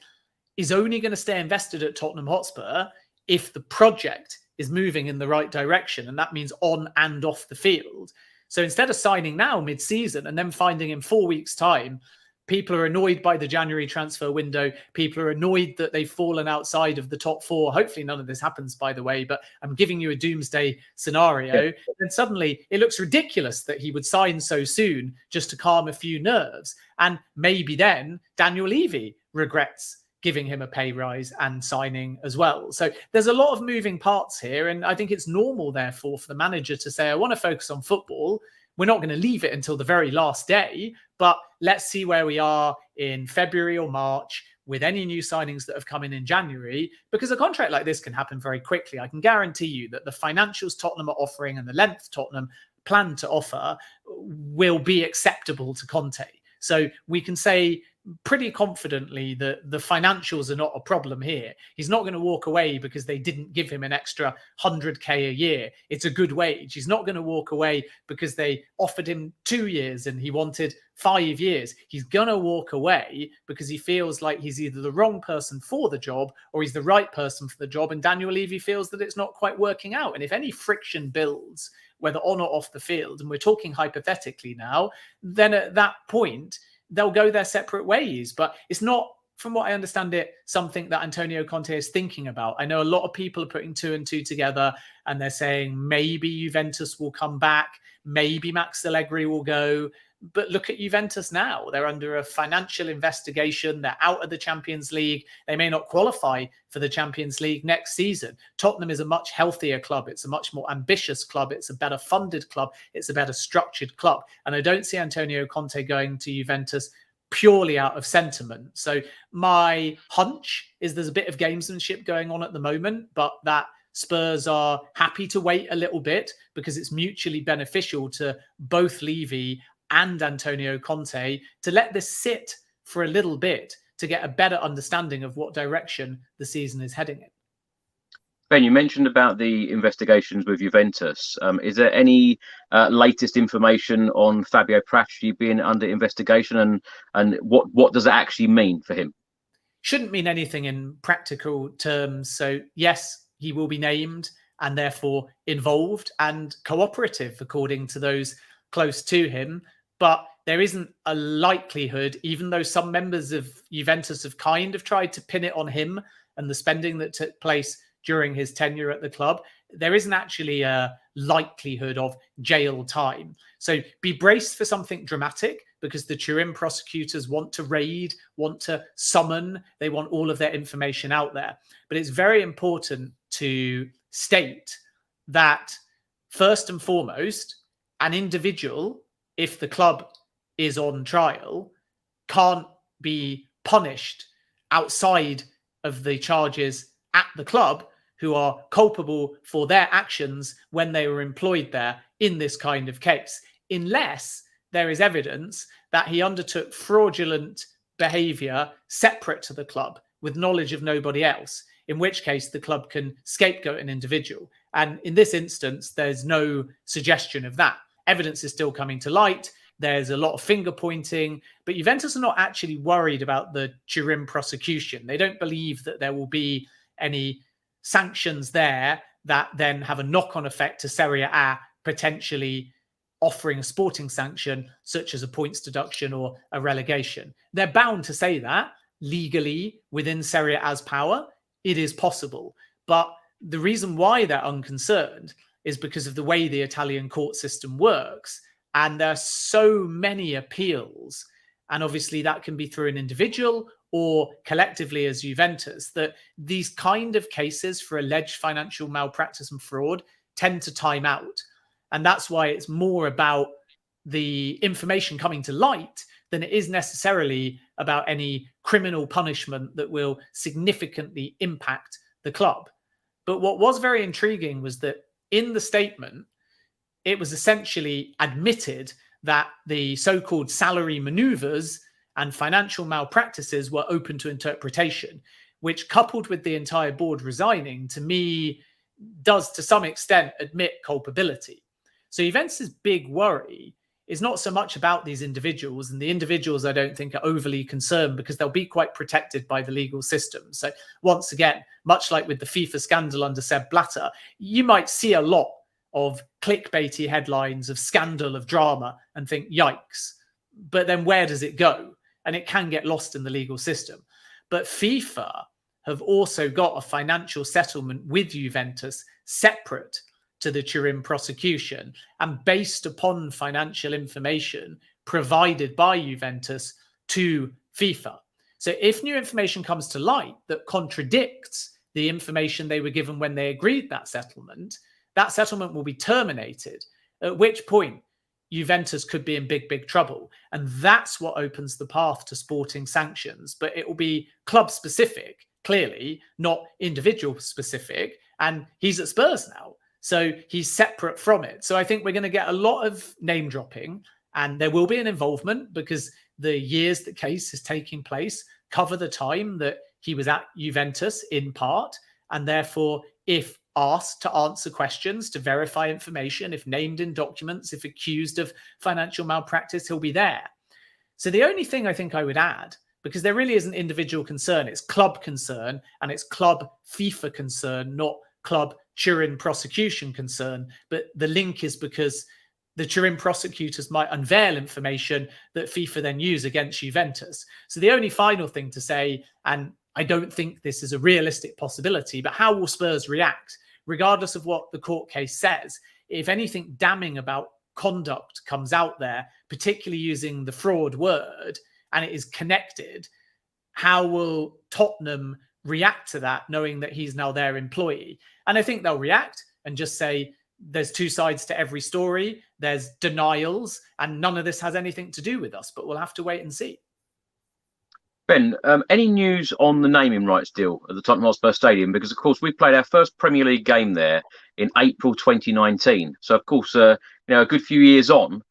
Speaker 2: is only going to stay invested at Tottenham Hotspur if the project is moving in the right direction. And that means on and off the field. So instead of signing now mid-season and then finding in 4 weeks' time, people are annoyed by the January transfer window. People are annoyed that they've fallen outside of the top four. Hopefully none of this happens, by the way, but I'm giving you a doomsday scenario. Yeah. And suddenly it looks ridiculous that he would sign so soon just to calm a few nerves. And maybe then Daniel Levy regrets giving him a pay rise and signing as well. So there's a lot of moving parts here. And I think it's normal, therefore, for the manager to say, I want to focus on football. We're not going to leave it until the very last day, but let's see where we are in February or March with any new signings that have come in January, because a contract like this can happen very quickly. I can guarantee you that the financials Tottenham are offering and the length Tottenham plan to offer will be acceptable to Conte. So we can say pretty confidently that the financials are not a problem here. He's not going to walk away because they didn't give him an extra 100k a year. It's a good wage. He's not going to walk away because they offered him 2 years and he wanted 5 years. He's going to walk away because he feels like he's either the wrong person for the job or he's the right person for the job. And Daniel Levy feels that it's not quite working out. And if any friction builds, whether on or off the field, and we're talking hypothetically now, then at that point, they'll go their separate ways. But it's not, from what I understand it, something that Antonio Conte is thinking about. I know a lot of people are putting 2 and 2 together and they're saying maybe Juventus will come back, maybe Max Allegri will go, But look at Juventus now. They're under a financial investigation. They're out of the Champions League. They may not qualify for the Champions League next season. Tottenham is a much healthier club. It's a much more ambitious club. It's a better funded club. It's a better structured club. And I don't see Antonio Conte going to Juventus purely out of sentiment. So my hunch is there's a bit of gamesmanship going on at the moment, but that Spurs are happy to wait a little bit because it's mutually beneficial to both Levy and Antonio Conte to let this sit for a little bit to get a better understanding of what direction the season is heading in.
Speaker 1: Ben, you mentioned about the investigations with Juventus. Is there any latest information on Fabio Paratici being under investigation, and what does it actually mean for him?
Speaker 2: Shouldn't mean anything in practical terms. So yes, he will be named and therefore involved and cooperative according to those close to him. But there isn't a likelihood, even though some members of Juventus have kind of tried to pin it on him and the spending that took place during his tenure at the club, there isn't actually a likelihood of jail time. So be braced for something dramatic because the Turin prosecutors want to raid, want to summon, they want all of their information out there. But it's very important to state that first and foremost, an individual, if the club is on trial, can't be punished outside of the charges at the club who are culpable for their actions when they were employed there in this kind of case, unless there is evidence that he undertook fraudulent behavior separate to the club with knowledge of nobody else, in which case the club can scapegoat an individual. And in this instance, there's no suggestion of that. Evidence is still coming to light. There's a lot of finger pointing, but Juventus are not actually worried about the Turin prosecution. They don't believe that there will be any sanctions there that then have a knock-on effect to Serie A, potentially offering a sporting sanction such as a points deduction or a relegation. They're bound to say that legally within Serie A's power. It is possible. But the reason why they're unconcerned is because of the way the Italian court system works. And there are so many appeals. And obviously that can be through an individual or collectively as Juventus, that these kind of cases for alleged financial malpractice and fraud tend to time out. And that's why it's more about the information coming to light than it is necessarily about any criminal punishment that will significantly impact the club. But what was very intriguing was that in the statement, it was essentially admitted that the so-called salary maneuvers and financial malpractices were open to interpretation, which, coupled with the entire board resigning, to me does to some extent admit culpability. So Juventus' big worry is not so much about these individuals, and the individuals I don't think are overly concerned because they'll be quite protected by the legal system. So once again, much like with the FIFA scandal under Sepp Blatter, you might see a lot of clickbaity headlines of scandal, of drama, and think, yikes. But then where does it go? And it can get lost in the legal system. But FIFA have also got a financial settlement with Juventus separate to the Turin prosecution and based upon financial information provided by Juventus to FIFA. So if new information comes to light that contradicts the information they were given when they agreed that settlement will be terminated, at which point Juventus could be in big, big trouble. And that's what opens the path to sporting sanctions. But it will be club specific, clearly, not individual specific. And he's at Spurs now, so he's separate from it. So I think we're going to get a lot of name dropping, and there will be an involvement because the years the case is taking place cover the time that he was at Juventus in part. And therefore, if asked to answer questions, to verify information, if named in documents, if accused of financial malpractice, he'll be there. So the only thing I think I would add, because there really isn't individual concern, it's club concern, and it's club FIFA concern, not club Turin prosecution concern. But the link is because the Turin prosecutors might unveil information that FIFA then use against Juventus. So the only final thing to say, and I don't think this is a realistic possibility, but how will Spurs react? Regardless of what the court case says, if anything damning about conduct comes out there, particularly using the fraud word, and it is connected, how will Tottenham react to that, knowing that he's now their employee? And I think they'll react and just say, there's two sides to every story. There's denials, and none of this has anything to do with us, but we'll have to wait and see.
Speaker 1: Ben, any news on the naming rights deal at the Tottenham Hotspur Stadium? Because, of course, we played our first Premier League game there in April 2019. So, of course, a good few years on,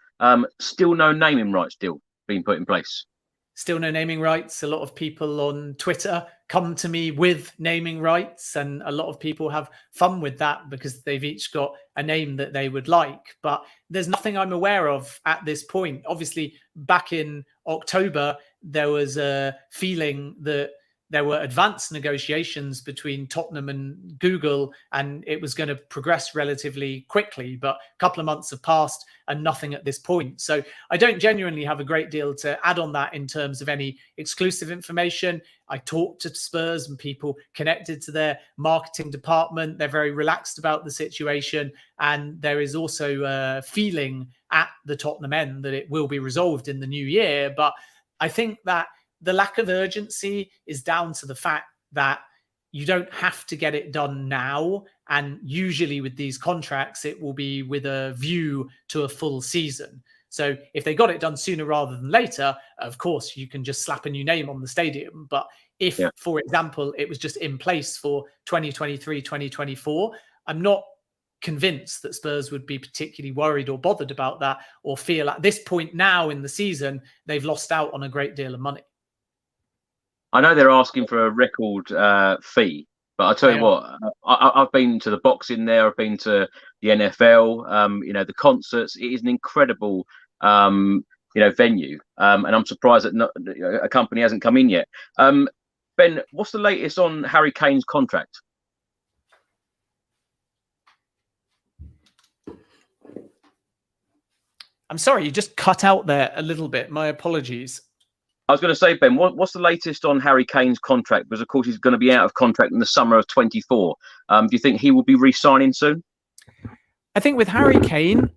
Speaker 1: still no naming rights deal being put in place.
Speaker 2: Still no naming rights. A lot of people on Twitter come to me with naming rights, and a lot of people have fun with that because they've each got a name that they would like. But there's nothing I'm aware of at this point. Obviously, back in October, there was a feeling that there were advanced negotiations between Tottenham and Google, and it was going to progress relatively quickly. But a couple of months have passed and nothing at this point. So I don't genuinely have a great deal to add on that in terms of any exclusive information. I talked to Spurs and people connected to their marketing department. They're very relaxed about the situation. And there is also a feeling at the Tottenham end that it will be resolved in the new year. But I think that the lack of urgency is down to the fact that you don't have to get it done now. And usually with these contracts, it will be with a view to a full season. So if they got it done sooner rather than later, of course, you can just slap a new name on the stadium. But if, for example, it was just in place for 2023, 2024, I'm not convinced that Spurs would be particularly worried or bothered about that, or feel at this point now in the season, they've lost out on a great deal of money.
Speaker 1: I know they're asking for a record fee, but I'll tell you what, I've been to the boxing there, I've been to the NFL, the concerts. It is an incredible, venue, and I'm surprised that a company hasn't come in yet. Ben, what's the latest on Harry Kane's contract?
Speaker 2: I'm sorry, you just cut out there a little bit. My apologies.
Speaker 1: I was going to say, Ben, what's the latest on Harry Kane's contract? Because, of course, he's going to be out of contract in the summer of 24. Do you think he will be re-signing soon?
Speaker 2: I think with Harry Kane,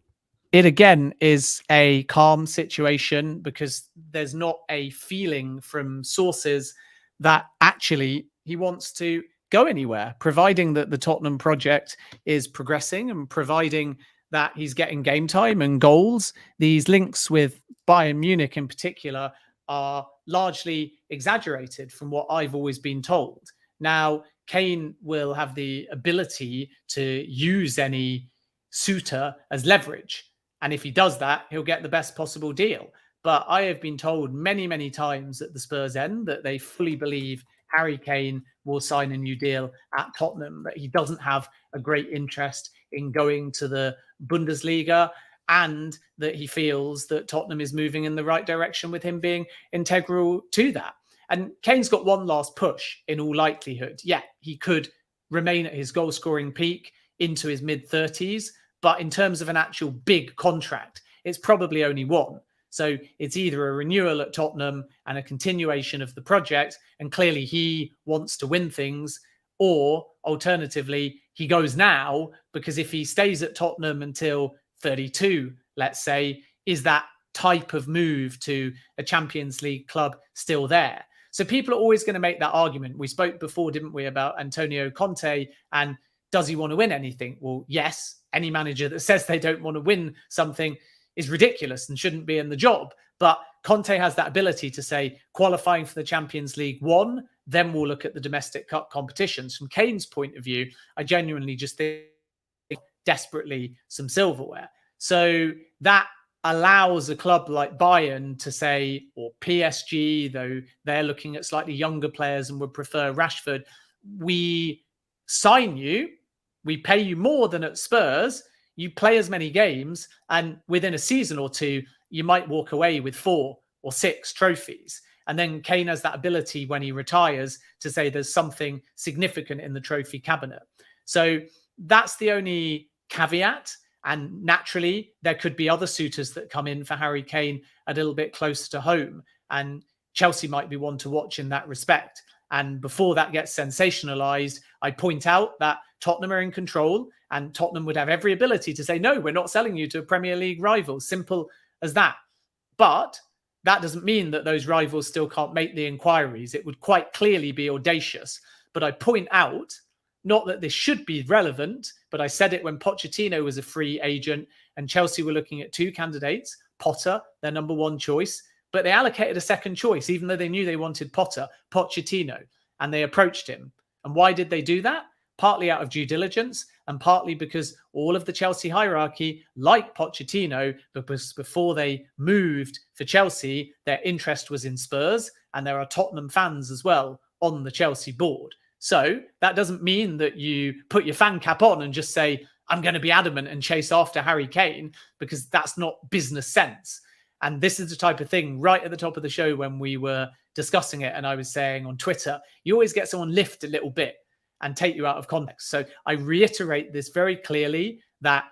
Speaker 2: it again is a calm situation because there's not a feeling from sources that actually he wants to go anywhere, providing that the Tottenham project is progressing and providing that he's getting game time and goals. These links with Bayern Munich in particular are largely exaggerated from what I've always been told. Now, Kane will have the ability to use any suitor as leverage. And if he does that, he'll get the best possible deal. But I have been told many, many times at the Spurs end that they fully believe Harry Kane will sign a new deal at Tottenham, that he doesn't have a great interest in going to the Bundesliga, and that he feels that Tottenham is moving in the right direction with him being integral to that. And Kane's got one last push in all likelihood. Yeah, he could remain at his goal-scoring peak into his mid-30s, but in terms of an actual big contract, it's probably only one. So it's either a renewal at Tottenham and a continuation of the project, and clearly he wants to win things, or alternatively, he goes now, because if he stays at Tottenham until 32, let's say, is that type of move to a Champions League club still there? So people are always going to make that argument. We spoke before, didn't we, about Antonio Conte and does he want to win anything? Well, yes, any manager that says they don't want to win something is ridiculous and shouldn't be in the job. But Conte has that ability to say, qualifying for the Champions League, one, then we'll look at the domestic cup competitions. From Kane's point of view, I genuinely just think desperately some silverware. So that allows a club like Bayern to say, or PSG, though they're looking at slightly younger players and would prefer Rashford, we sign you, we pay you more than at Spurs, you play as many games, and within a season or two, you might walk away with 4 or 6 trophies. And then Kane has that ability when he retires to say there's something significant in the trophy cabinet. So that's the only caveat. And naturally, there could be other suitors that come in for Harry Kane a little bit closer to home. And Chelsea might be one to watch in that respect. And before that gets sensationalized, I point out that Tottenham are in control, and Tottenham would have every ability to say, no, we're not selling you to a Premier League rival. Simple as that. But that doesn't mean that those rivals still can't make the inquiries. It would quite clearly be audacious. But I point out, not that this should be relevant, but I said it when Pochettino was a free agent and Chelsea were looking at 2 candidates, Potter, their number 1 choice, but they allocated a second choice, even though they knew they wanted Potter, Pochettino, and they approached him. And why did they do that? Partly out of due diligence and partly because all of the Chelsea hierarchy, like Pochettino, because before they moved for Chelsea, their interest was in Spurs, and there are Tottenham fans as well on the Chelsea board. So that doesn't mean that you put your fan cap on and just say, I'm going to be adamant and chase after Harry Kane, because that's not business sense. And this is the type of thing right at the top of the show when we were discussing it. And I was saying on Twitter, you always get someone lift a little bit and take you out of context. So I reiterate this very clearly, that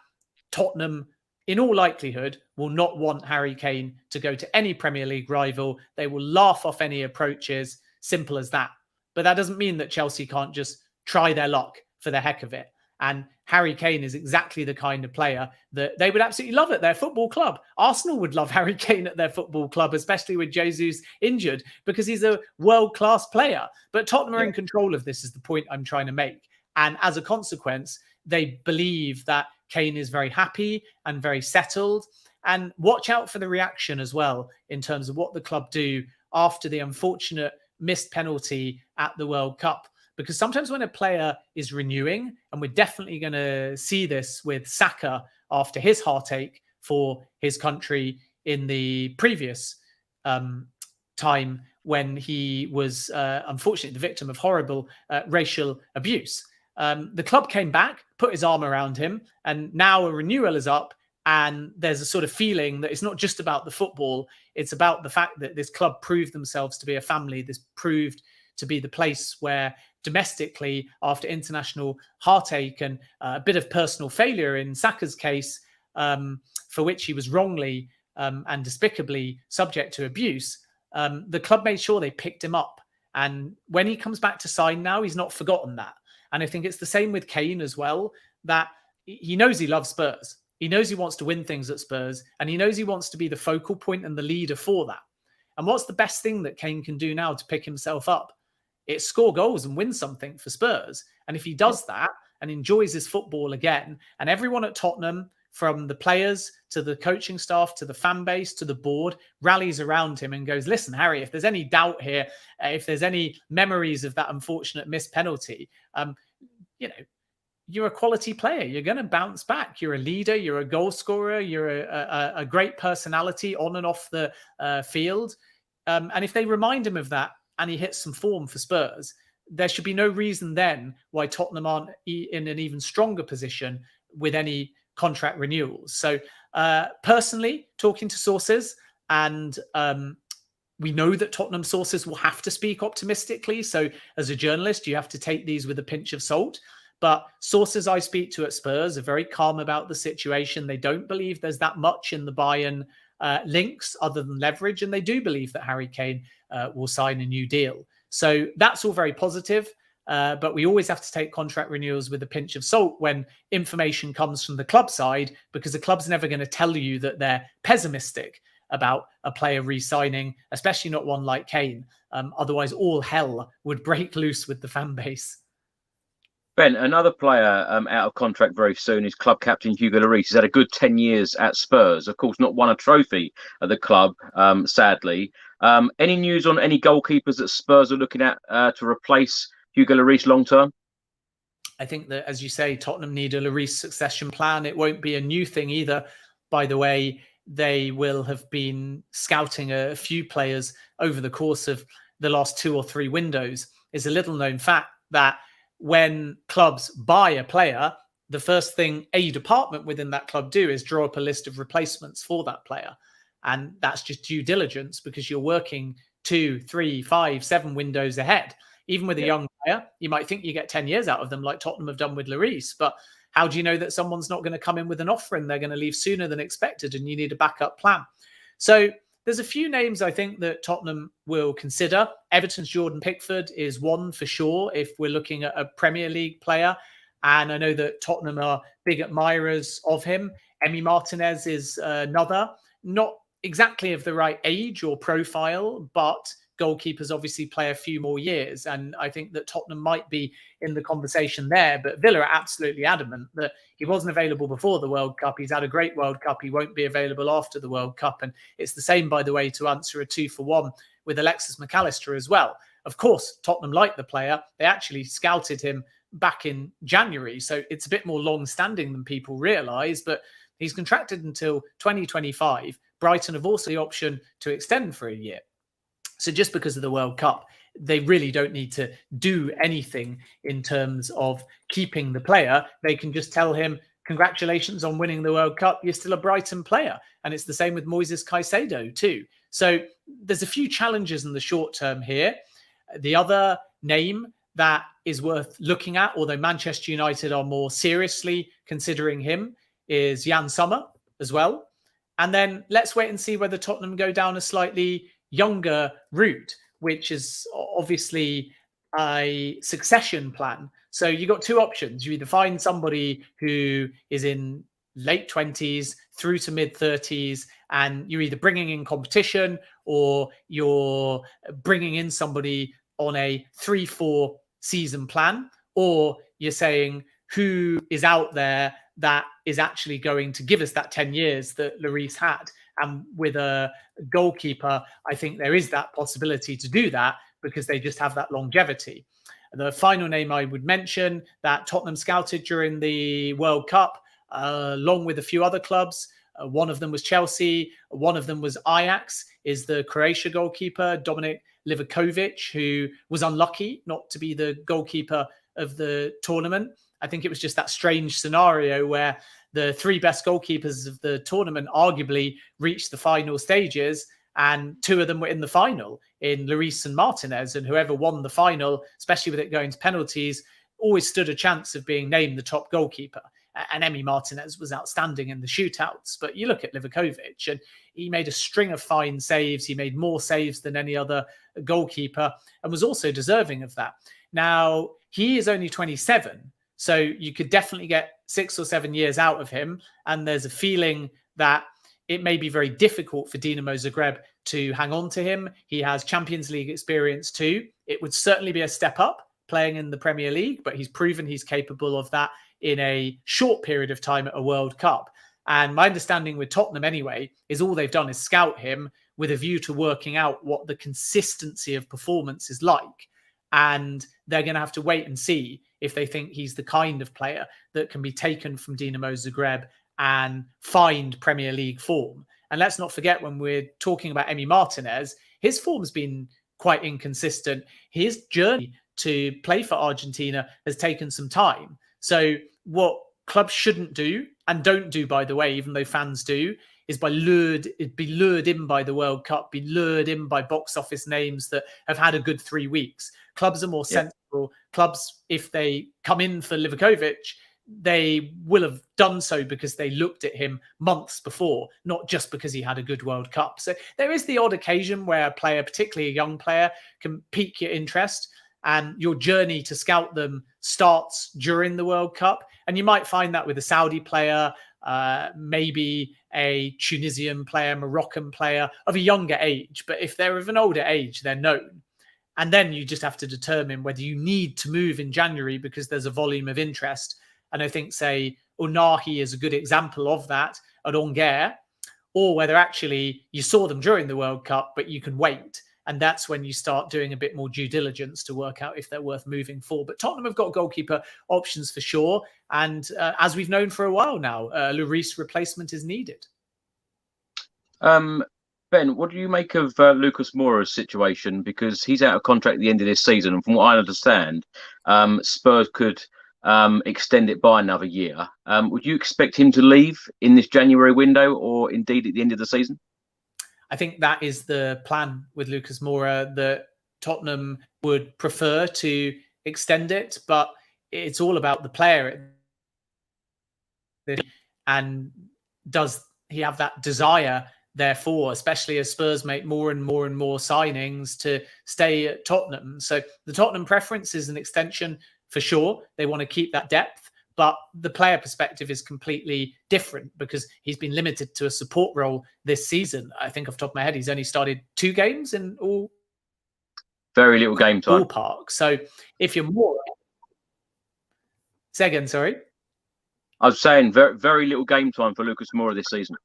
Speaker 2: Tottenham, in all likelihood, will not want Harry Kane to go to any Premier League rival. They will laugh off any approaches. Simple as that. But that doesn't mean that Chelsea can't just try their luck for the heck of it. And Harry Kane is exactly the kind of player that they would absolutely love at their football club. Arsenal would love Harry Kane at their football club, especially with Jesus injured, because he's a world-class player. But Tottenham are in control of this, is the point I'm trying to make. And as a consequence, they believe that Kane is very happy and very settled. And watch out for the reaction as well in terms of what the club do after the unfortunate missed penalty at the World Cup. Because sometimes when a player is renewing, and we're definitely going to see this with Saka after his heartache for his country in the previous time when he was unfortunately the victim of horrible racial abuse. The club came back, put his arm around him, and now a renewal is up. And there's a sort of feeling that it's not just about the football. It's about the fact that this club proved themselves to be a family. This proved to be the place where domestically, after international heartache and a bit of personal failure in Saka's case, for which he was wrongly and despicably subject to abuse, the club made sure they picked him up. And when he comes back to sign now, he's not forgotten that. And I think it's the same with Kane as well, that he knows he loves Spurs. He knows he wants to win things at Spurs, and he knows he wants to be the focal point and the leader for that. And what's the best thing that Kane can do now to pick himself up? It's score goals and win something for Spurs. And if he does that and enjoys his football again, and everyone at Tottenham, from the players to the coaching staff to the fan base to the board, rallies around him and goes, listen, Harry, if there's any doubt here, if there's any memories of that unfortunate missed penalty, you're a quality player. You're going to bounce back. You're a leader. You're a goal scorer. You're a great personality on and off the field. And if they remind him of that and he hits some form for Spurs, there should be no reason then why Tottenham aren't in an even stronger position with any contract renewals. So personally, talking to sources, and we know that Tottenham sources will have to speak optimistically. So as a journalist, you have to take these with a pinch of salt. But sources I speak to at Spurs are very calm about the situation. They don't believe there's that much in the Bayern links other than leverage. And they do believe that Harry Kane will sign a new deal. So that's all very positive. But we always have to take contract renewals with a pinch of salt when information comes from the club side, because the club's never going to tell you that they're pessimistic about a player re-signing, especially not one like Kane. Otherwise, all hell would break loose with the fan base.
Speaker 1: Ben, another player out of contract very soon is club captain Hugo Lloris. He's had a good 10 years at Spurs. Of course, not won a trophy at the club, sadly. Any news on any goalkeepers that Spurs are looking at to replace Hugo Lloris long term?
Speaker 2: I think that, as you say, Tottenham need a Lloris succession plan. It won't be a new thing either. By the way, they will have been scouting a few players over the course of the last 2 or 3 windows. It's a little known fact that when clubs buy a player, the first thing a department within that club do is draw up a list of replacements for that player. And that's just due diligence, because you're working 2, 3, 5, 7 windows ahead. Even with a young player, you might think you get 10 years out of them, like Tottenham have done with Lloris. But how do you know that someone's not going to come in with an offer and they're going to leave sooner than expected, and you need a backup plan? So there's a few names I think that Tottenham will consider. Everton's Jordan Pickford is one for sure if we're looking at a Premier League player. And I know that Tottenham are big admirers of him. Emi Martinez is another, not exactly of the right age or profile, but goalkeepers obviously play a few more years. And I think that Tottenham might be in the conversation there. But Villa are absolutely adamant that he wasn't available before the World Cup. He's had a great World Cup. He won't be available after the World Cup. And it's the same, by the way, to answer a 2-for-1 with Alexis McAllister as well. Of course, Tottenham like the player. They actually scouted him back in January. So it's a bit more long-standing than people realise. But he's contracted until 2025. Brighton have also the option to extend for a year. So just because of the World Cup, they really don't need to do anything in terms of keeping the player. They can just tell him, congratulations on winning the World Cup. You're still a Brighton player. And it's the same with Moises Caicedo too. So there's a few challenges in the short term here. The other name that is worth looking at, although Manchester United are more seriously considering him, is Jan Sommer as well. And then let's wait and see whether Tottenham go down a slightly younger route, which is obviously a succession plan. So you've got two options. You either find somebody who is in late 20s through to mid 30s, and you're either bringing in competition or you're bringing in somebody on a 3-4 season plan, or you're saying who is out there that is actually going to give us that 10 years that Lloris had. And with a goalkeeper, I think there is that possibility to do that because they just have that longevity. The final name I would mention that Tottenham scouted during the World Cup, along with a few other clubs, one of them was Chelsea, one of them was Ajax, is the Croatia goalkeeper, Dominik Livakovic, who was unlucky not to be the goalkeeper of the tournament. I think it was just that strange scenario where the three best goalkeepers of the tournament arguably reached the final stages, and two of them were in the final in Lloris and Martinez, and whoever won the final, especially with it going to penalties, always stood a chance of being named the top goalkeeper. And Emi Martinez was outstanding in the shootouts. But you look at Livakovic, and he made a string of fine saves. He made more saves than any other goalkeeper and was also deserving of that. Now, he is only 27. So you could definitely get 6 or 7 years out of him. And there's a feeling that it may be very difficult for Dinamo Zagreb to hang on to him. He has Champions League experience too. It would certainly be a step up playing in the Premier League, but he's proven he's capable of that in a short period of time at a World Cup. And my understanding with Tottenham anyway is all they've done is scout him with a view to working out what the consistency of performance is like. And they're going to have to wait and see if they think he's the kind of player that can be taken from Dinamo Zagreb and find Premier League form. And let's not forget, when we're talking about Emi Martinez, his form's been quite inconsistent. His journey to play for Argentina has taken some time. So what clubs shouldn't do, and don't do, by the way, even though fans do, is be lured in by the World Cup, be lured in by box office names that have had a good 3 weeks. Clubs are more sensible. Clubs, if they come in for Livakovic, they will have done so because they looked at him months before, not just because he had a good World Cup. So there is the odd occasion where a player, particularly a young player, can pique your interest, and your journey to scout them starts during the World Cup. And you might find that with a Saudi player, maybe a Tunisian player, Moroccan player of a younger age. But if they're of an older age, they're known. And then you just have to determine whether you need to move in January because there's a volume of interest. And I think, say, Unahi is a good example of that at Angers, or whether actually you saw them during the World Cup, but you can wait. And that's when you start doing a bit more due diligence to work out if they're worth moving for. But Tottenham have got goalkeeper options for sure. And as we've known for a while now, Lloris replacement is needed.
Speaker 1: Ben, what do you make of Lucas Moura's situation? Because he's out of contract at the end of this season. And from what I understand, Spurs could extend it by another year. Would you expect him to leave in this January window, or indeed at the end of the season?
Speaker 2: I think that is the plan with Lucas Moura, that Tottenham would prefer to extend it, but it's all about the player. And does he have that desire, therefore, especially as Spurs make more and more signings to stay at Tottenham? So the Tottenham preference is an extension for sure. They want to keep that depth, but the player perspective is completely different because he's been limited to a support role this season. I think off the top of my head, he's only started 2 games in all.
Speaker 1: Very little game time.
Speaker 2: Ballpark. So if you're more... Say again, sorry.
Speaker 1: I was saying very little game time for Lucas Moura this season.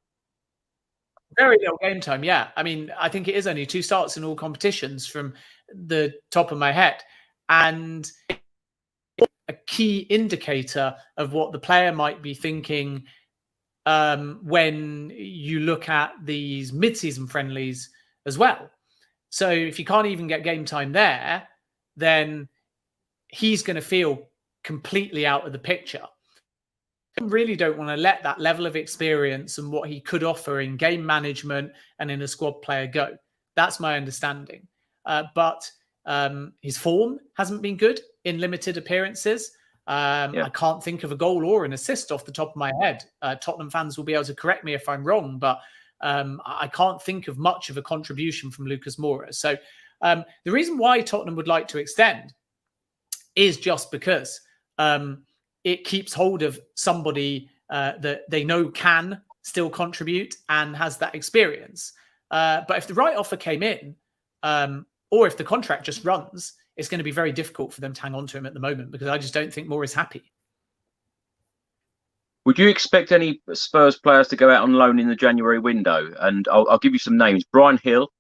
Speaker 2: Very little game time, yeah. I mean, I think it is only 2 starts in all competitions from the top of my head. And a key indicator of what the player might be thinking when you look at these mid-season friendlies as well. So if you can't even get game time there, then he's going to feel completely out of the picture. I really don't want to let that level of experience and what he could offer in game management and in a squad player go. That's my understanding. But his form hasn't been good in limited appearances. I can't think of a goal or an assist off the top of my head. Tottenham fans will be able to correct me if I'm wrong, but I can't think of much of a contribution from Lucas Moura. So the reason why Tottenham would like to extend is just because it keeps hold of somebody that they know can still contribute and has that experience. But if the right offer came in, or if the contract just runs, it's going to be very difficult for them to hang on to him at the moment because I just don't think Moore is happy.
Speaker 1: Would you expect any Spurs players to go out on loan in the January window? And I'll give you some names. Brian Hill,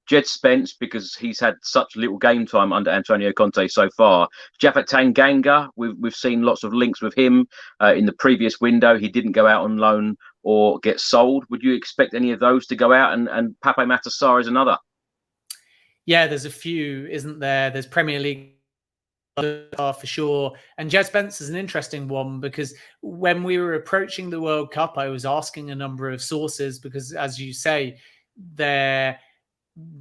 Speaker 1: Jed Spence, because he's had such little game time under Antonio Conte so far. Japhet Tanganga, we've seen lots of links with him in the previous window. He didn't go out on loan or get sold. Would you expect any of those to go out? And Pape Matar Sarr is another.
Speaker 2: Yeah, there's a few, isn't there? There's Premier League for sure. And Jed Spence is an interesting one because when we were approaching the World Cup, I was asking a number of sources because, as you say, there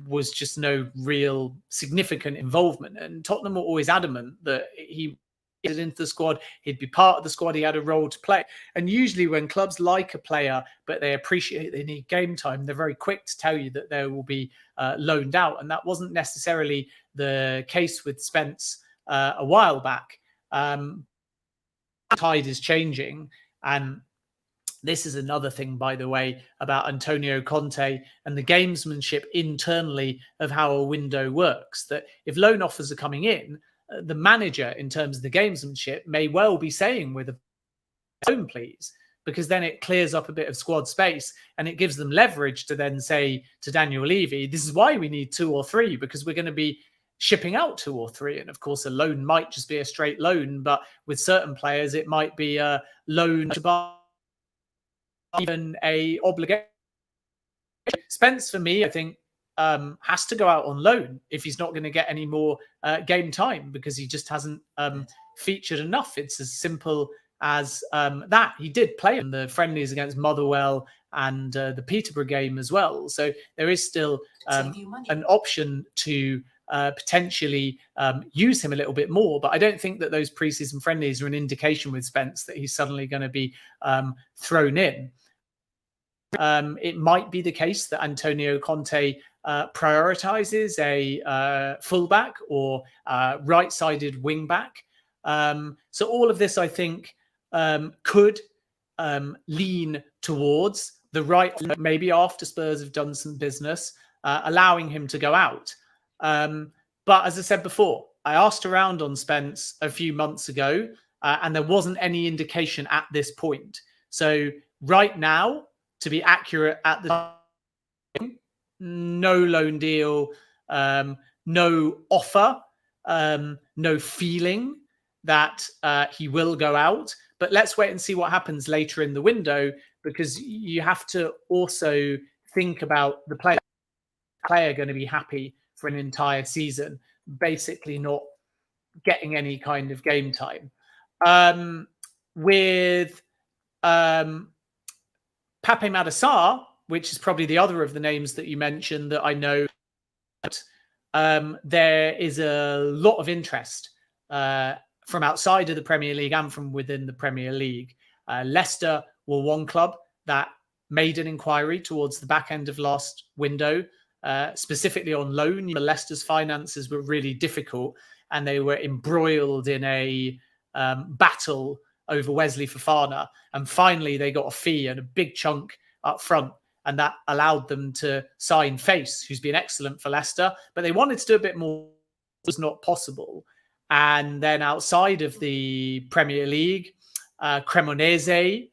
Speaker 2: was just no real significant involvement. And Tottenham were always adamant that he get into the squad, he'd be part of the squad, he had a role to play. And usually when clubs like a player, but they appreciate they need game time, they're very quick to tell you that they will be loaned out. And that wasn't necessarily the case with Spence a while back. Tide is changing. And this is another thing, by the way, about Antonio Conte and the gamesmanship internally of how a window works, that if loan offers are coming in, the manager, in terms of the gamesmanship, may well be saying with a loan, please, because then it clears up a bit of squad space and it gives them leverage to then say to Daniel Levy, this is why we need 2 or 3, because we're going to be shipping out 2 or 3. And of course, a loan might just be a straight loan, but with certain players, it might be a loan to buy, even a obligation. Spence, for me, I think, has to go out on loan if he's not going to get any more game time because he just hasn't featured enough. It's as simple as that. He did play in the friendlies against Motherwell and the Peterborough game as well. So there is still an option to potentially use him a little bit more. But I don't think that those preseason friendlies are an indication with Spence that he's suddenly going to be thrown in. It might be the case that Antonio Conte prioritizes a fullback or right-sided wing-back. So all of this, I think, could lean towards the right, maybe after Spurs have done some business, allowing him to go out. But as I said before, I asked around on Spence a few months ago, and there wasn't any indication at this point. So right now, to be accurate at the time, no loan deal, no offer, no feeling that he will go out. But let's wait and see what happens later in the window, because you have to also think about the player going to be happy for an entire season, basically not getting any kind of game time. With Pape Matar Sarr, which is probably the other of the names that you mentioned that I know, there is a lot of interest from outside of the Premier League and from within the Premier League. Leicester were one club that made an inquiry towards the back end of last window. specifically on loan. Leicester's finances were really difficult, and they were embroiled in a battle over Wesley Fofana. And finally, they got a fee and a big chunk up front, and that allowed them to sign Face, who's been excellent for Leicester. But they wanted to do a bit more. It was not possible. And then outside of the Premier League, Cremonese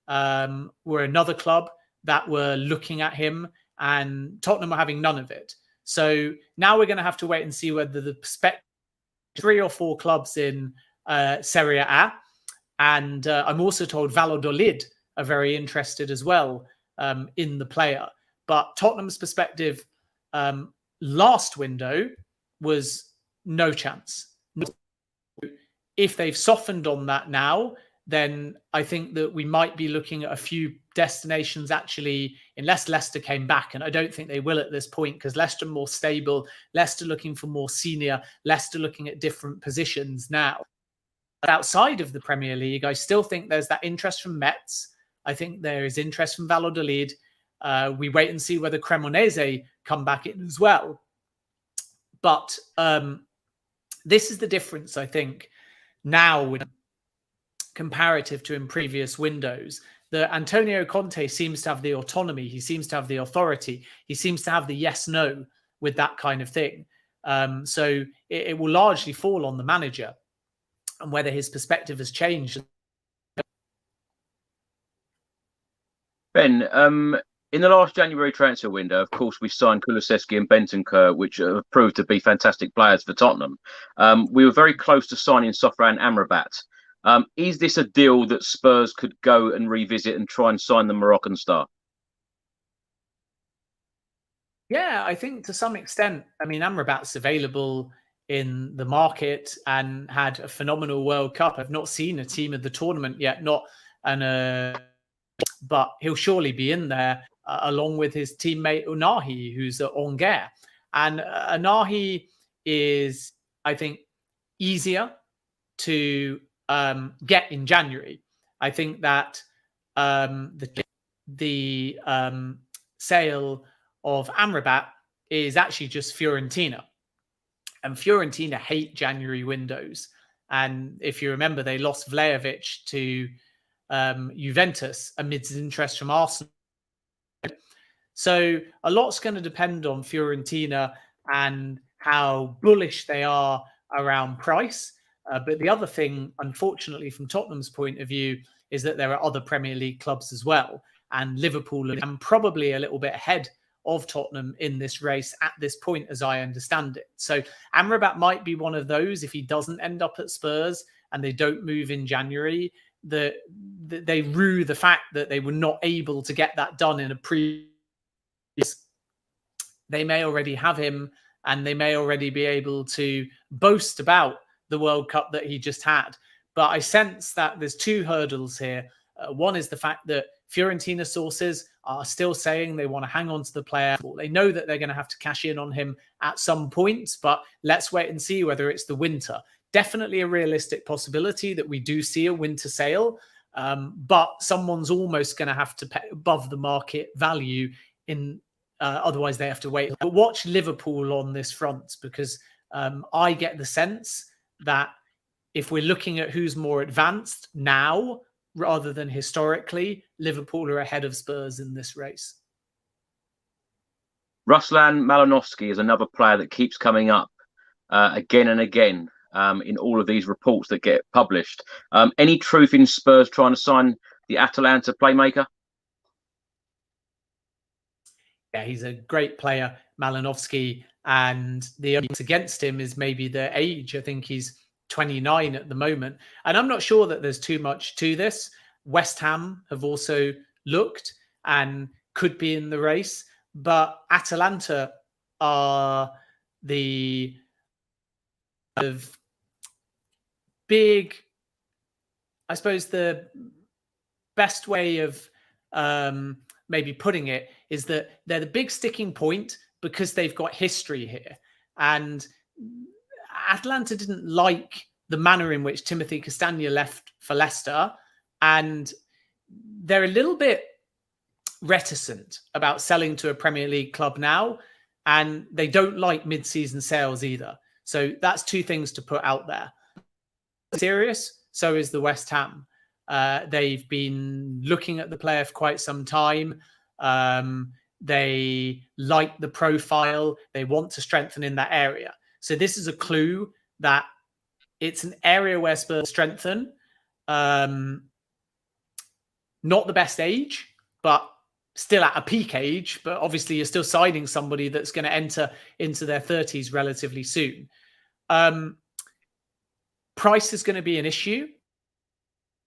Speaker 2: were another club that were looking at him, and Tottenham were having none of it. So now we're going to have to wait and see whether the 3 or 4 clubs in Serie A, and I'm also told Valladolid are very interested as well in the player. But Tottenham's perspective last window was no chance. If they've softened on that now, then I think that we might be looking at a few destinations actually, unless Leicester came back. And I don't think they will at this point, because Leicester more stable, Leicester looking for more senior, Leicester looking at different positions now. But outside of the Premier League, I still think there's that interest from Metz. I think there is interest from Valladolid. We wait and see whether Cremonese come back in as well. But this is the difference, I think, now with comparative to in previous windows, that Antonio Conte seems to have the autonomy. He seems to have the authority. He seems to have the yes-no with that kind of thing. So it will largely fall on the manager and whether his perspective has changed.
Speaker 1: Ben, in the last January transfer window, of course, we signed Kulusevski and Bentancur, which have proved to be fantastic players for Tottenham. We were very close to signing Sofran Amrabat. Is this a deal that Spurs could go and revisit and try and sign the Moroccan star?
Speaker 2: Yeah, I think to some extent. I mean, Amrabat's available in the market and had a phenomenal World Cup. I've not seen a team of the tournament yet, but he'll surely be in there along with his teammate Unahi, who's at Angers. And Unahi is, I think, easier to get in January. I think that the sale of Amrabat is actually just Fiorentina. And Fiorentina hate January windows. And if you remember, they lost Vlahovic to Juventus amidst interest from Arsenal. So a lot's going to depend on Fiorentina and how bullish they are around price. But the other thing, unfortunately, from Tottenham's point of view, is that there are other Premier League clubs as well. And Liverpool are probably a little bit ahead of Tottenham in this race at this point, as I understand it. So Amrabat might be one of those, if he doesn't end up at Spurs and they don't move in January, they rue the fact that they were not able to get that done in a previous. They may already have him, and they may already be able to boast about the World Cup that he just had. But I sense that there's 2 hurdles here. One is the fact that Fiorentina sources are still saying they want to hang on to the player. They know that they're going to have to cash in on him at some point, but let's wait and see whether it's the winter. Definitely a realistic possibility that we do see a winter sale, but someone's almost going to have to pay above the market value otherwise they have to wait. But watch Liverpool on this front, because I get the sense that if we're looking at who's more advanced now rather than historically, Liverpool are ahead of Spurs in this race.
Speaker 1: Ruslan Malinovsky is another player that keeps coming up again and again in all of these reports that get published. Any truth in Spurs trying to sign the Atalanta playmaker?
Speaker 2: Yeah, he's a great player, Malinovsky, and the only against him is maybe the age. I think he's 29 at the moment. And I'm not sure that there's too much to this. West Ham have also looked and could be in the race, but Atalanta are the big, I suppose the best way of maybe putting it is that they're the big sticking point because they've got history here. And Atalanta didn't like the manner in which Timothy Castagna left for Leicester, and they're a little bit reticent about selling to a Premier League club now. and they don't like mid-season sales either. So that's two things to put out there. Serious, so is the West Ham. They've been looking at the player for quite some time. They like the profile. They want to strengthen in that area. So this is a clue that it's an area where Spurs strengthen. Not the best age, but still at a peak age. But obviously you're still signing somebody that's going to enter into their 30s relatively soon. Price is going to be an issue.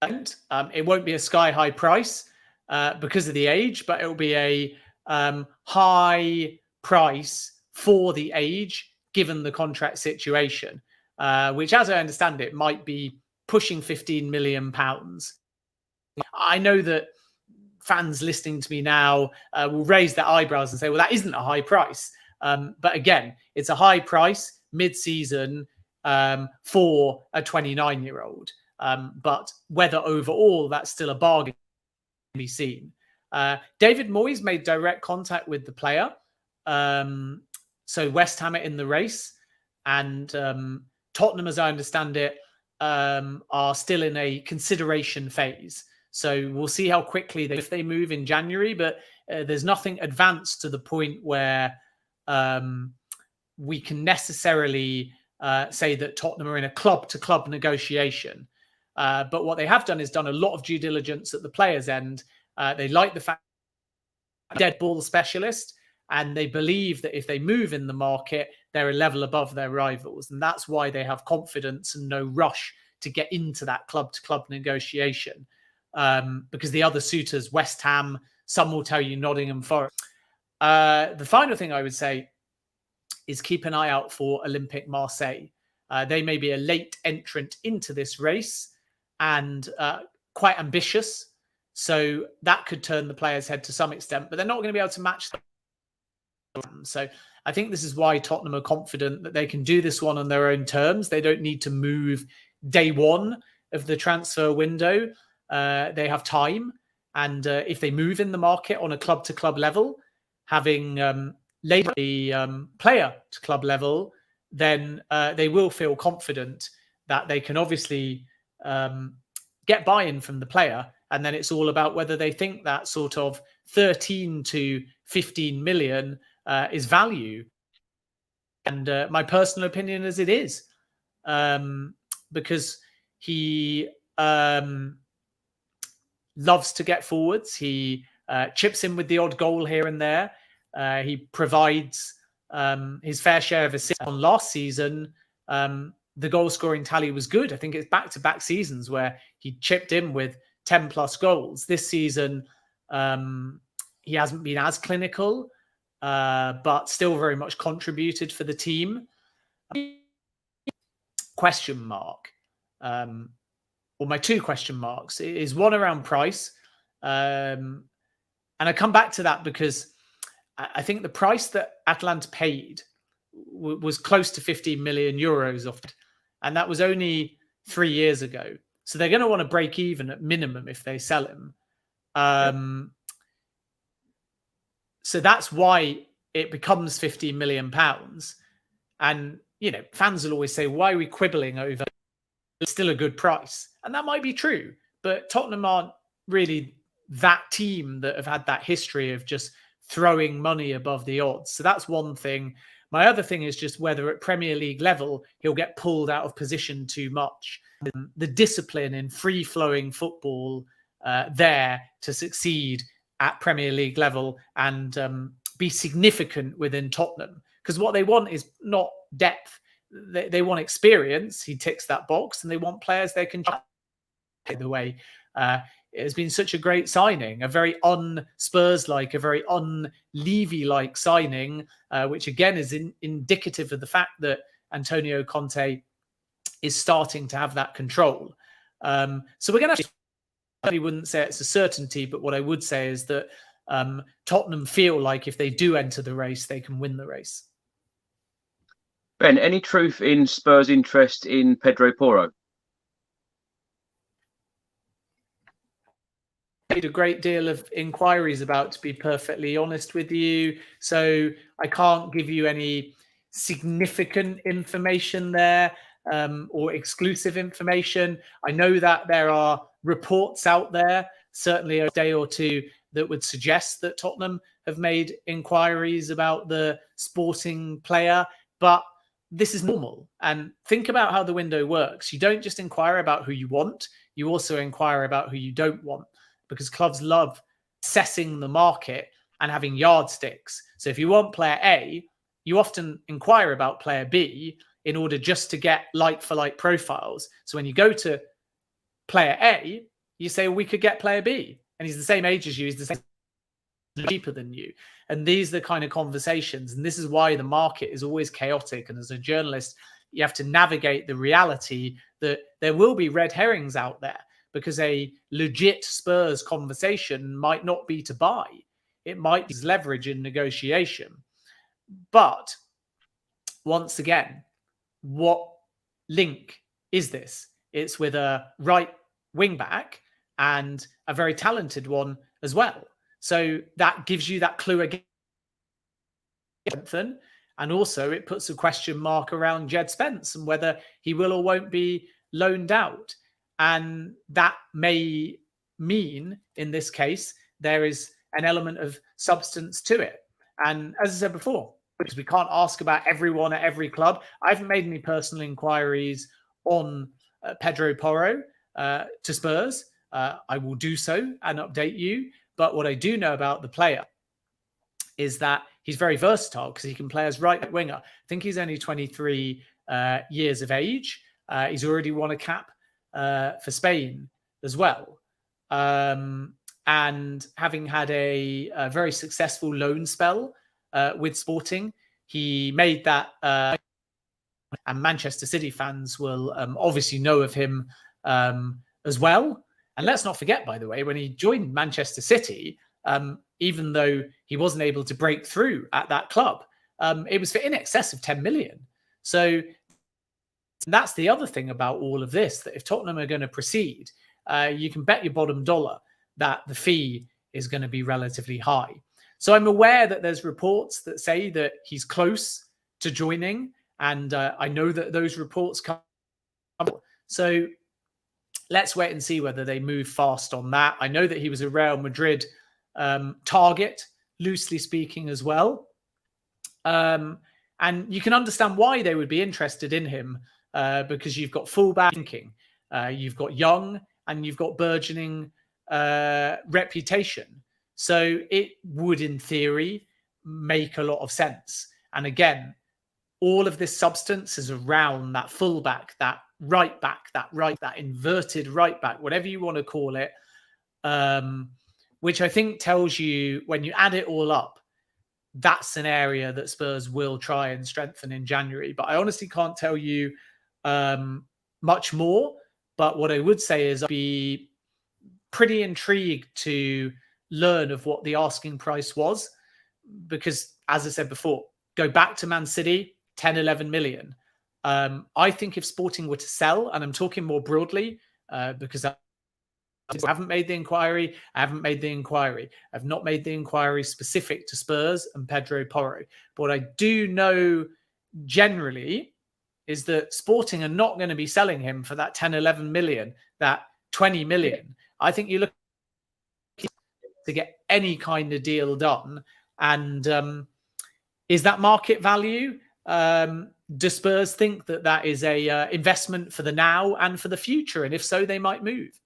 Speaker 2: It won't be a sky-high price because of the age, but it will be a high price for the age, given the contract situation, which, as I understand it, might be pushing £15 million. I know that fans listening to me now will raise their eyebrows and say, well, that isn't a high price. But again, it's a high price mid-season for a 29-year-old. But whether overall that's still a bargain can be seen. David Moyes made direct contact with the player. So West Ham are in the race, and Tottenham, as I understand it, are still in a consideration phase. So we'll see how quickly if they move in January, but there's nothing advanced to the point where we can necessarily say that Tottenham are in a club-to-club negotiation. But what they have done is done a lot of due diligence at the players' end. They like the fact dead ball specialist, and they believe that if they move in the market, they're a level above their rivals. And that's why they have confidence and no rush to get into that club-to-club negotiation. Because the other suitors, West Ham, some will tell you Nottingham Forest. The final thing I would say is keep an eye out for Olympique Marseille. They may be a late entrant into this race and quite ambitious. So that could turn the players' head to some extent, but they're not going to be able to match them. So I think this is why Tottenham are confident that they can do this one on their own terms. They don't need to move day one of the transfer window. They have time. And if they move in the market on a club-to-club level, having laid the player to club level, then they will feel confident that they can obviously get buy-in from the player. And then it's all about whether they think that sort of 13 to 15 million is value. And my personal opinion is it is. Because he loves to get forwards. He chips in with the odd goal here and there. He provides his fair share of assists. On last season, the goal-scoring tally was good. I think it's back-to-back seasons where he chipped in with 10 plus goals. This season, he hasn't been as clinical, but still very much contributed for the team. Question mark. Well, my two question marks is one around price. And I come back to that because I think the price that Atalanta paid was close to 15 million euros off it. And that was only 3 years ago. So they're going to want to break even at minimum if they sell him. So that's why it becomes 15 million pounds. And, you know, fans will always say, why are we quibbling over it's still a good price? And that might be true. But Tottenham aren't really that team that have had that history of just throwing money above the odds. So that's one thing. My other thing is just whether at Premier League level, he'll get pulled out of position too much. The discipline in free-flowing football there to succeed at Premier League level and be significant within Tottenham. Because what they want is not depth. They want experience. He ticks that box. And they want players they can take the way. It has been such a great signing, a very un-Spurs-like, a very un-Levy-like signing, which again is indicative of the fact that Antonio Conte is starting to have that control. So we're going to I wouldn't say it's a certainty, but what I would say is that Tottenham feel like if they do enter the race, they can win the race.
Speaker 1: Ben, any truth in Spurs' interest in Pedro Porro?
Speaker 2: made a great deal of inquiries about, to be perfectly honest with you. So I can't give you any significant information there or exclusive information. I know that there are reports out there, certainly a day or two, that would suggest that Tottenham have made inquiries about the Sporting player, but this is normal. And think about how the window works. You don't just inquire about who you want, you also inquire about who you don't want, because clubs love assessing the market and having yardsticks. So if you want player A, you often inquire about player B in order just to get like-for-like profiles. So when you go to player A, you say, well, we could get player B, and he's the same age as you, he's the same cheaper than you. And these are the kind of conversations, and this is why the market is always chaotic. And as a journalist, you have to navigate the reality that there will be red herrings out there, because a legit Spurs conversation might not be to buy. It might be leverage in negotiation. But once again, what link is this? It's with a right wing back and a very talented one as well. So that gives you that clue again. And also it puts a question mark around Jed Spence and whether he will or won't be loaned out. And that may mean, in this case, there is an element of substance to it. And as I said before, because we can't ask about everyone at every club, I haven't made any personal inquiries on Pedro Porro to Spurs. I will do so and update you. But what I do know about the player is that he's very versatile, because he can play as right winger. I think he's only 23 years of age. He's already won a cap for Spain as well. And having had a very successful loan spell with Sporting, he made that. And Manchester City fans will obviously know of him as well. And let's not forget, by the way, when he joined Manchester City, even though he wasn't able to break through at that club, it was for in excess of 10 million. So that's the other thing about all of this, that if Tottenham are going to proceed, you can bet your bottom dollar that the fee is going to be relatively high. So I'm aware that there's reports that say that he's close to joining, and I know that those reports come. So let's wait and see whether they move fast on that. I know that he was a Real Madrid target, loosely speaking, as well. And you can understand why they would be interested in him, because you've got fullback thinking, you've got young, and you've got burgeoning reputation. So it would, in theory, make a lot of sense. And again, all of this substance is around that fullback, that right back, that inverted right back, whatever you want to call it, which I think tells you, when you add it all up, that's an area that Spurs will try and strengthen in January. But I honestly can't tell you much more. But what I would say is I'd be pretty intrigued to learn of what the asking price was, because, as I said before, go back to Man City, 10, 11 million. I think if Sporting were to sell, and I'm talking more broadly, because I haven't made the inquiry. I've not made the inquiry specific to Spurs and Pedro Porro. But what I do know generally is that Sporting are not going to be selling him for that 10, 11 million, that 20 million. I think you look to get any kind of deal done. And is that market value? Do Spurs think that that is a investment for the now and for the future? And if so, they might move.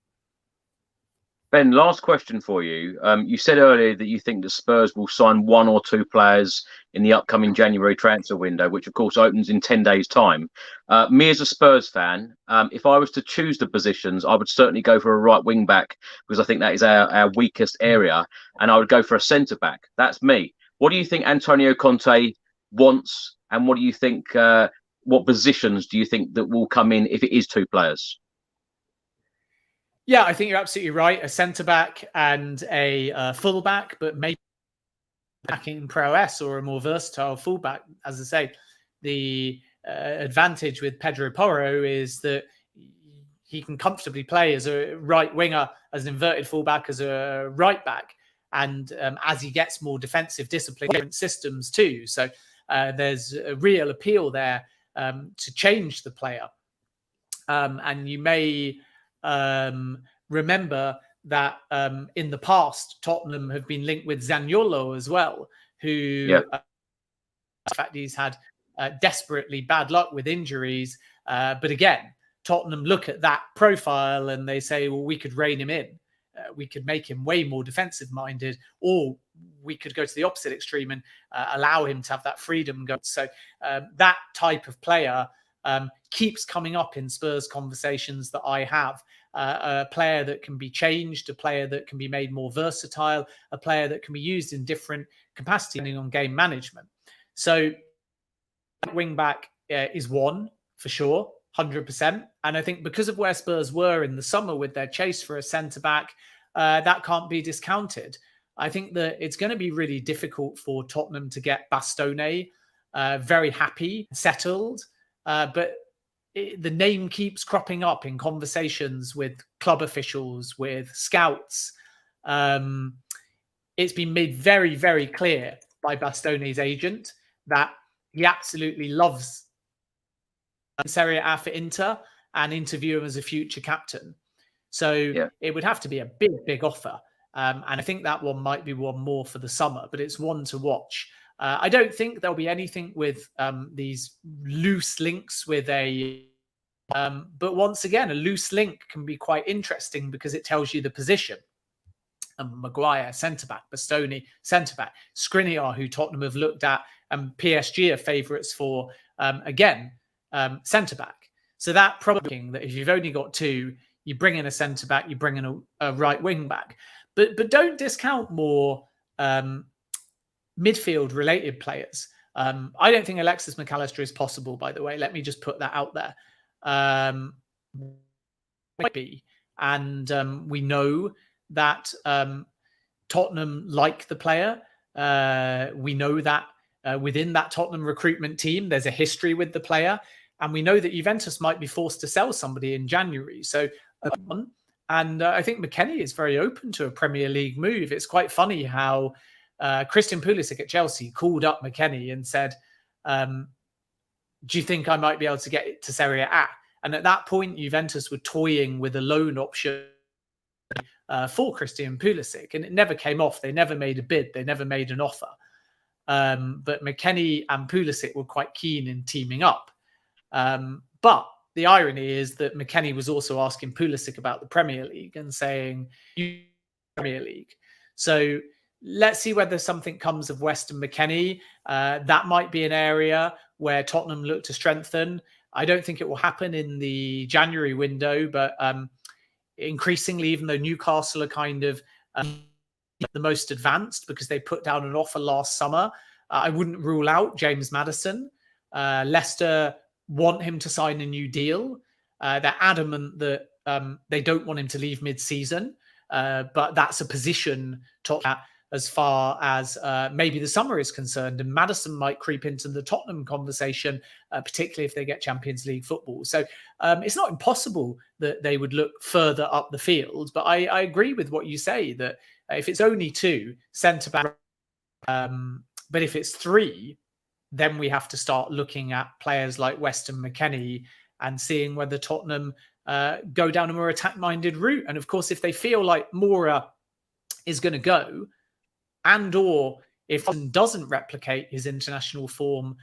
Speaker 1: Ben, last question for you. You said earlier that you think the Spurs will sign one or two players in the upcoming January transfer window, which of course opens in 10 days' time. Me as a Spurs fan, if I was to choose the positions, I would certainly go for a right wing back, because I think that is our weakest area, and I would go for a centre back. That's me. What do you think Antonio Conte wants, and what do you think? What positions do you think that will come in if it is two players?
Speaker 2: Yeah, I think you're absolutely right. A centre-back and a full-back, but maybe backing prowess or a more versatile full-back. As I say, the advantage with Pedro Porro is that he can comfortably play as a right winger, as an inverted fullback, as a right back. And as he gets more defensive discipline, different systems too. So there's a real appeal there to change the player. And you may remember that in the past, Tottenham have been linked with Zaniolo as well, who, in fact, he's had desperately bad luck with injuries. But again, Tottenham look at that profile and they say, well, we could rein him in. We could make him way more defensive minded, or we could go to the opposite extreme and allow him to have that freedom. So that type of player keeps coming up in Spurs conversations that I have. A player that can be changed, a player that can be made more versatile, a player that can be used in different capacities depending on game management. So wing back is one for sure, 100%. And I think because of where Spurs were in the summer with their chase for a centre-back, that can't be discounted. I think that it's going to be really difficult for Tottenham to get Bastoni very happy, settled. But the name keeps cropping up in conversations with club officials, with scouts. It's been made very, very clear by Bastoni's agent that he absolutely loves Serie A for Inter and interview him as a future captain. So it would have to be a big, big offer. And I think that one might be one more for the summer, but it's one to watch. I don't think there'll be anything with these loose links with a... but once again, a loose link can be quite interesting because it tells you the position. Maguire, centre-back, Bastoni, centre-back, Skriniar, who Tottenham have looked at, and PSG are favourites for, centre-back. So that probably that if you've only got two, you bring in a centre-back, you bring in a right wing-back. But don't discount more midfield-related players. I don't think Alexis McAllister is possible, by the way. Let me just put that out there. Might be. And we know that Tottenham like the player. We know that within that Tottenham recruitment team, there's a history with the player. And we know that Juventus might be forced to sell somebody in January. So, and I think McKennie is very open to a Premier League move. It's quite funny how Christian Pulisic at Chelsea called up McKennie and said, do you think I might be able to get it to Serie A? And at that point, Juventus were toying with a loan option for Christian Pulisic, and it never came off. They never made a bid. They never made an offer. But McKennie and Pulisic were quite keen in teaming up. But the irony is that McKennie was also asking Pulisic about the Premier League and saying, Premier League. So let's see whether something comes of Weston McKennie. That might be an area where Tottenham look to strengthen. I don't think it will happen in the January window, but increasingly, even though Newcastle are kind of the most advanced because they put down an offer last summer, I wouldn't rule out James Maddison. Leicester want him to sign a new deal. They're adamant that they don't want him to leave mid-season, but that's a position Tottenham as far as maybe the summer is concerned, and Maddison might creep into the Tottenham conversation, particularly if they get Champions League football. So it's not impossible that they would look further up the field, but I agree with what you say that if it's only two, centre-back, but if it's three, then we have to start looking at players like Weston McKennie and seeing whether Tottenham go down a more attack-minded route. And of course, if they feel like Mora is going to go, and or if he doesn't replicate his international form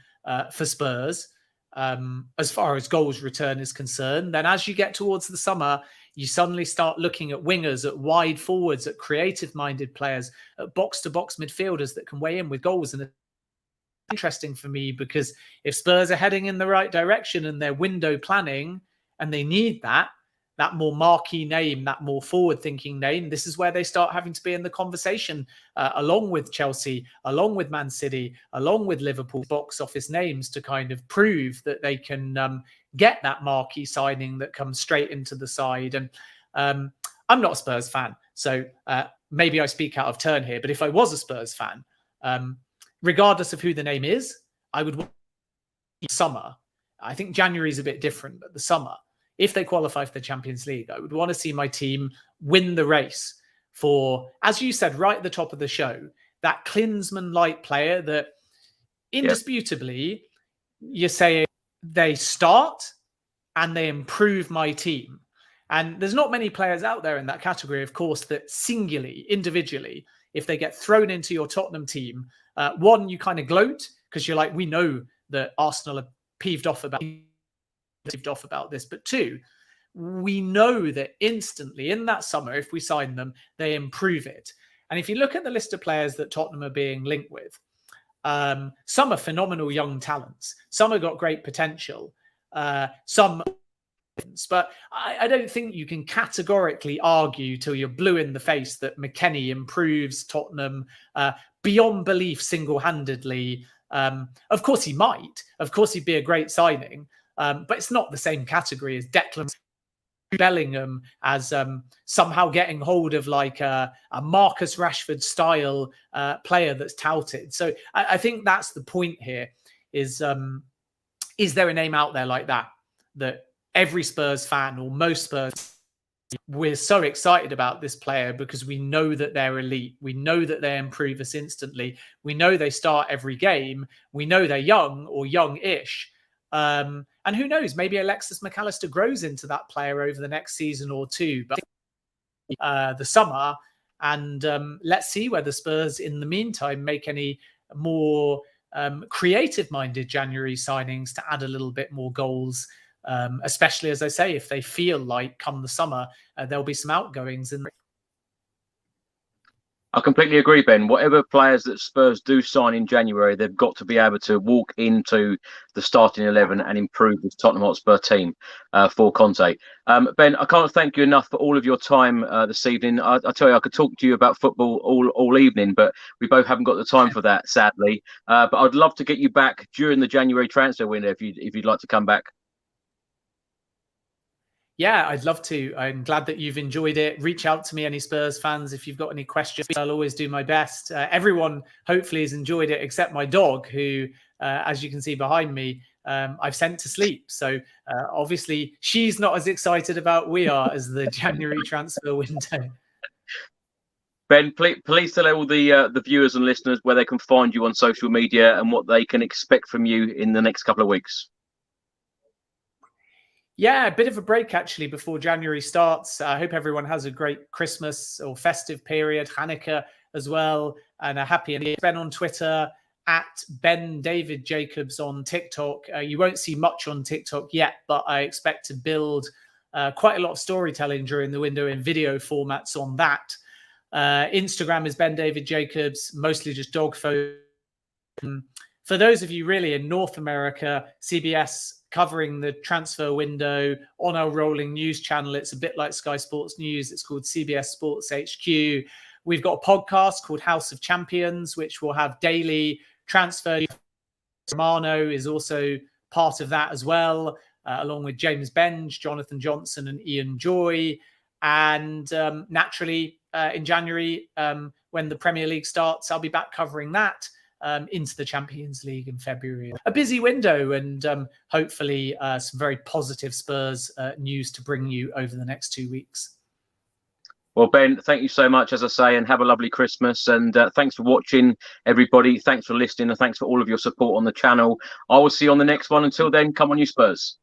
Speaker 2: for Spurs, as far as goals return is concerned, then as you get towards the summer, you suddenly start looking at wingers, at wide forwards, at creative-minded players, at box-to-box midfielders that can weigh in with goals. And it's interesting for me because if Spurs are heading in the right direction and they're window planning and they need that more marquee name, that more forward-thinking name, this is where they start having to be in the conversation, along with Chelsea, along with Man City, along with Liverpool box office names to kind of prove that they can get that marquee signing that comes straight into the side. And I'm not a Spurs fan, so maybe I speak out of turn here, but if I was a Spurs fan, regardless of who the name is, I would want summer. I think January is a bit different, but the summer, if they qualify for the Champions League, I would want to see my team win the race for, as you said right at the top of the show, that Klinsmann-like player that indisputably you're saying they start and they improve my team. And there's not many players out there in that category, of course, that singularly, individually, if they get thrown into your Tottenham team, one, you kind of gloat because you're like, we know that Arsenal are peeved off about this. But two, we know that instantly in that summer, if we sign them, they improve it. And if you look at the list of players that Tottenham are being linked with, some are phenomenal young talents. Some have got great potential. Some, but I don't think you can categorically argue till you're blue in the face that McKennie improves Tottenham beyond belief single-handedly. Of course he might. Of course he'd be a great signing. But it's not the same category as Declan Bellingham, as somehow getting hold of like a Marcus Rashford style player that's touted. So I think that's the point here is there a name out there like that every Spurs fan or most Spurs, we're so excited about this player because we know that they're elite. We know that they improve us instantly. We know they start every game. We know they're young or young-ish. And who knows, maybe Alexis McAllister grows into that player over the next season or two, but the summer. And let's see whether Spurs, in the meantime, make any more creative-minded January signings to add a little bit more goals, especially, as I say, if they feel like come the summer, there'll be some outgoings.
Speaker 1: I completely agree, Ben. Whatever players that Spurs do sign in January, they've got to be able to walk into the starting 11 and improve this Tottenham Hotspur team for Conte. Ben, I can't thank you enough for all of your time this evening. I tell you, I could talk to you about football all evening, but we both haven't got the time for that, sadly. But I'd love to get you back during the January transfer window if you'd like to come back.
Speaker 2: Yeah, I'd love to. I'm glad that you've enjoyed it. Reach out to me, any Spurs fans, if you've got any questions. I'll always do my best. Everyone hopefully has enjoyed it, except my dog, who, as you can see behind me, I've sent to sleep. So obviously she's not as excited about we are as the January transfer window.
Speaker 1: Ben, please tell all the viewers and listeners where they can find you on social media and what they can expect from you in the next couple of weeks.
Speaker 2: Yeah, a bit of a break actually before January starts. I hope everyone has a great Christmas or festive period, Hanukkah as well, and a happy New Year. Ben on Twitter, at Ben David Jacobs on TikTok. You won't see much on TikTok yet, but I expect to build quite a lot of storytelling during the window in video formats on that. Instagram is Ben David Jacobs, mostly just dog photos. For those of you really in North America, CBS covering the transfer window on our rolling news channel. It's a bit like Sky Sports News. It's called CBS Sports HQ. We've got a podcast called House of Champions, which will have daily transfer. Romano is also part of that as well, along with James Benge, Jonathan Johnson, and Ian Joy. And naturally, in January, when the Premier League starts, I'll be back covering that. Into the Champions League in February. A busy window and hopefully some very positive Spurs news to bring you over the next 2 weeks.
Speaker 1: Well, Ben, thank you so much, as I say, and have a lovely Christmas. And thanks for watching, everybody. Thanks for listening and thanks for all of your support on the channel. I will see you on the next one. Until then, come on, you Spurs.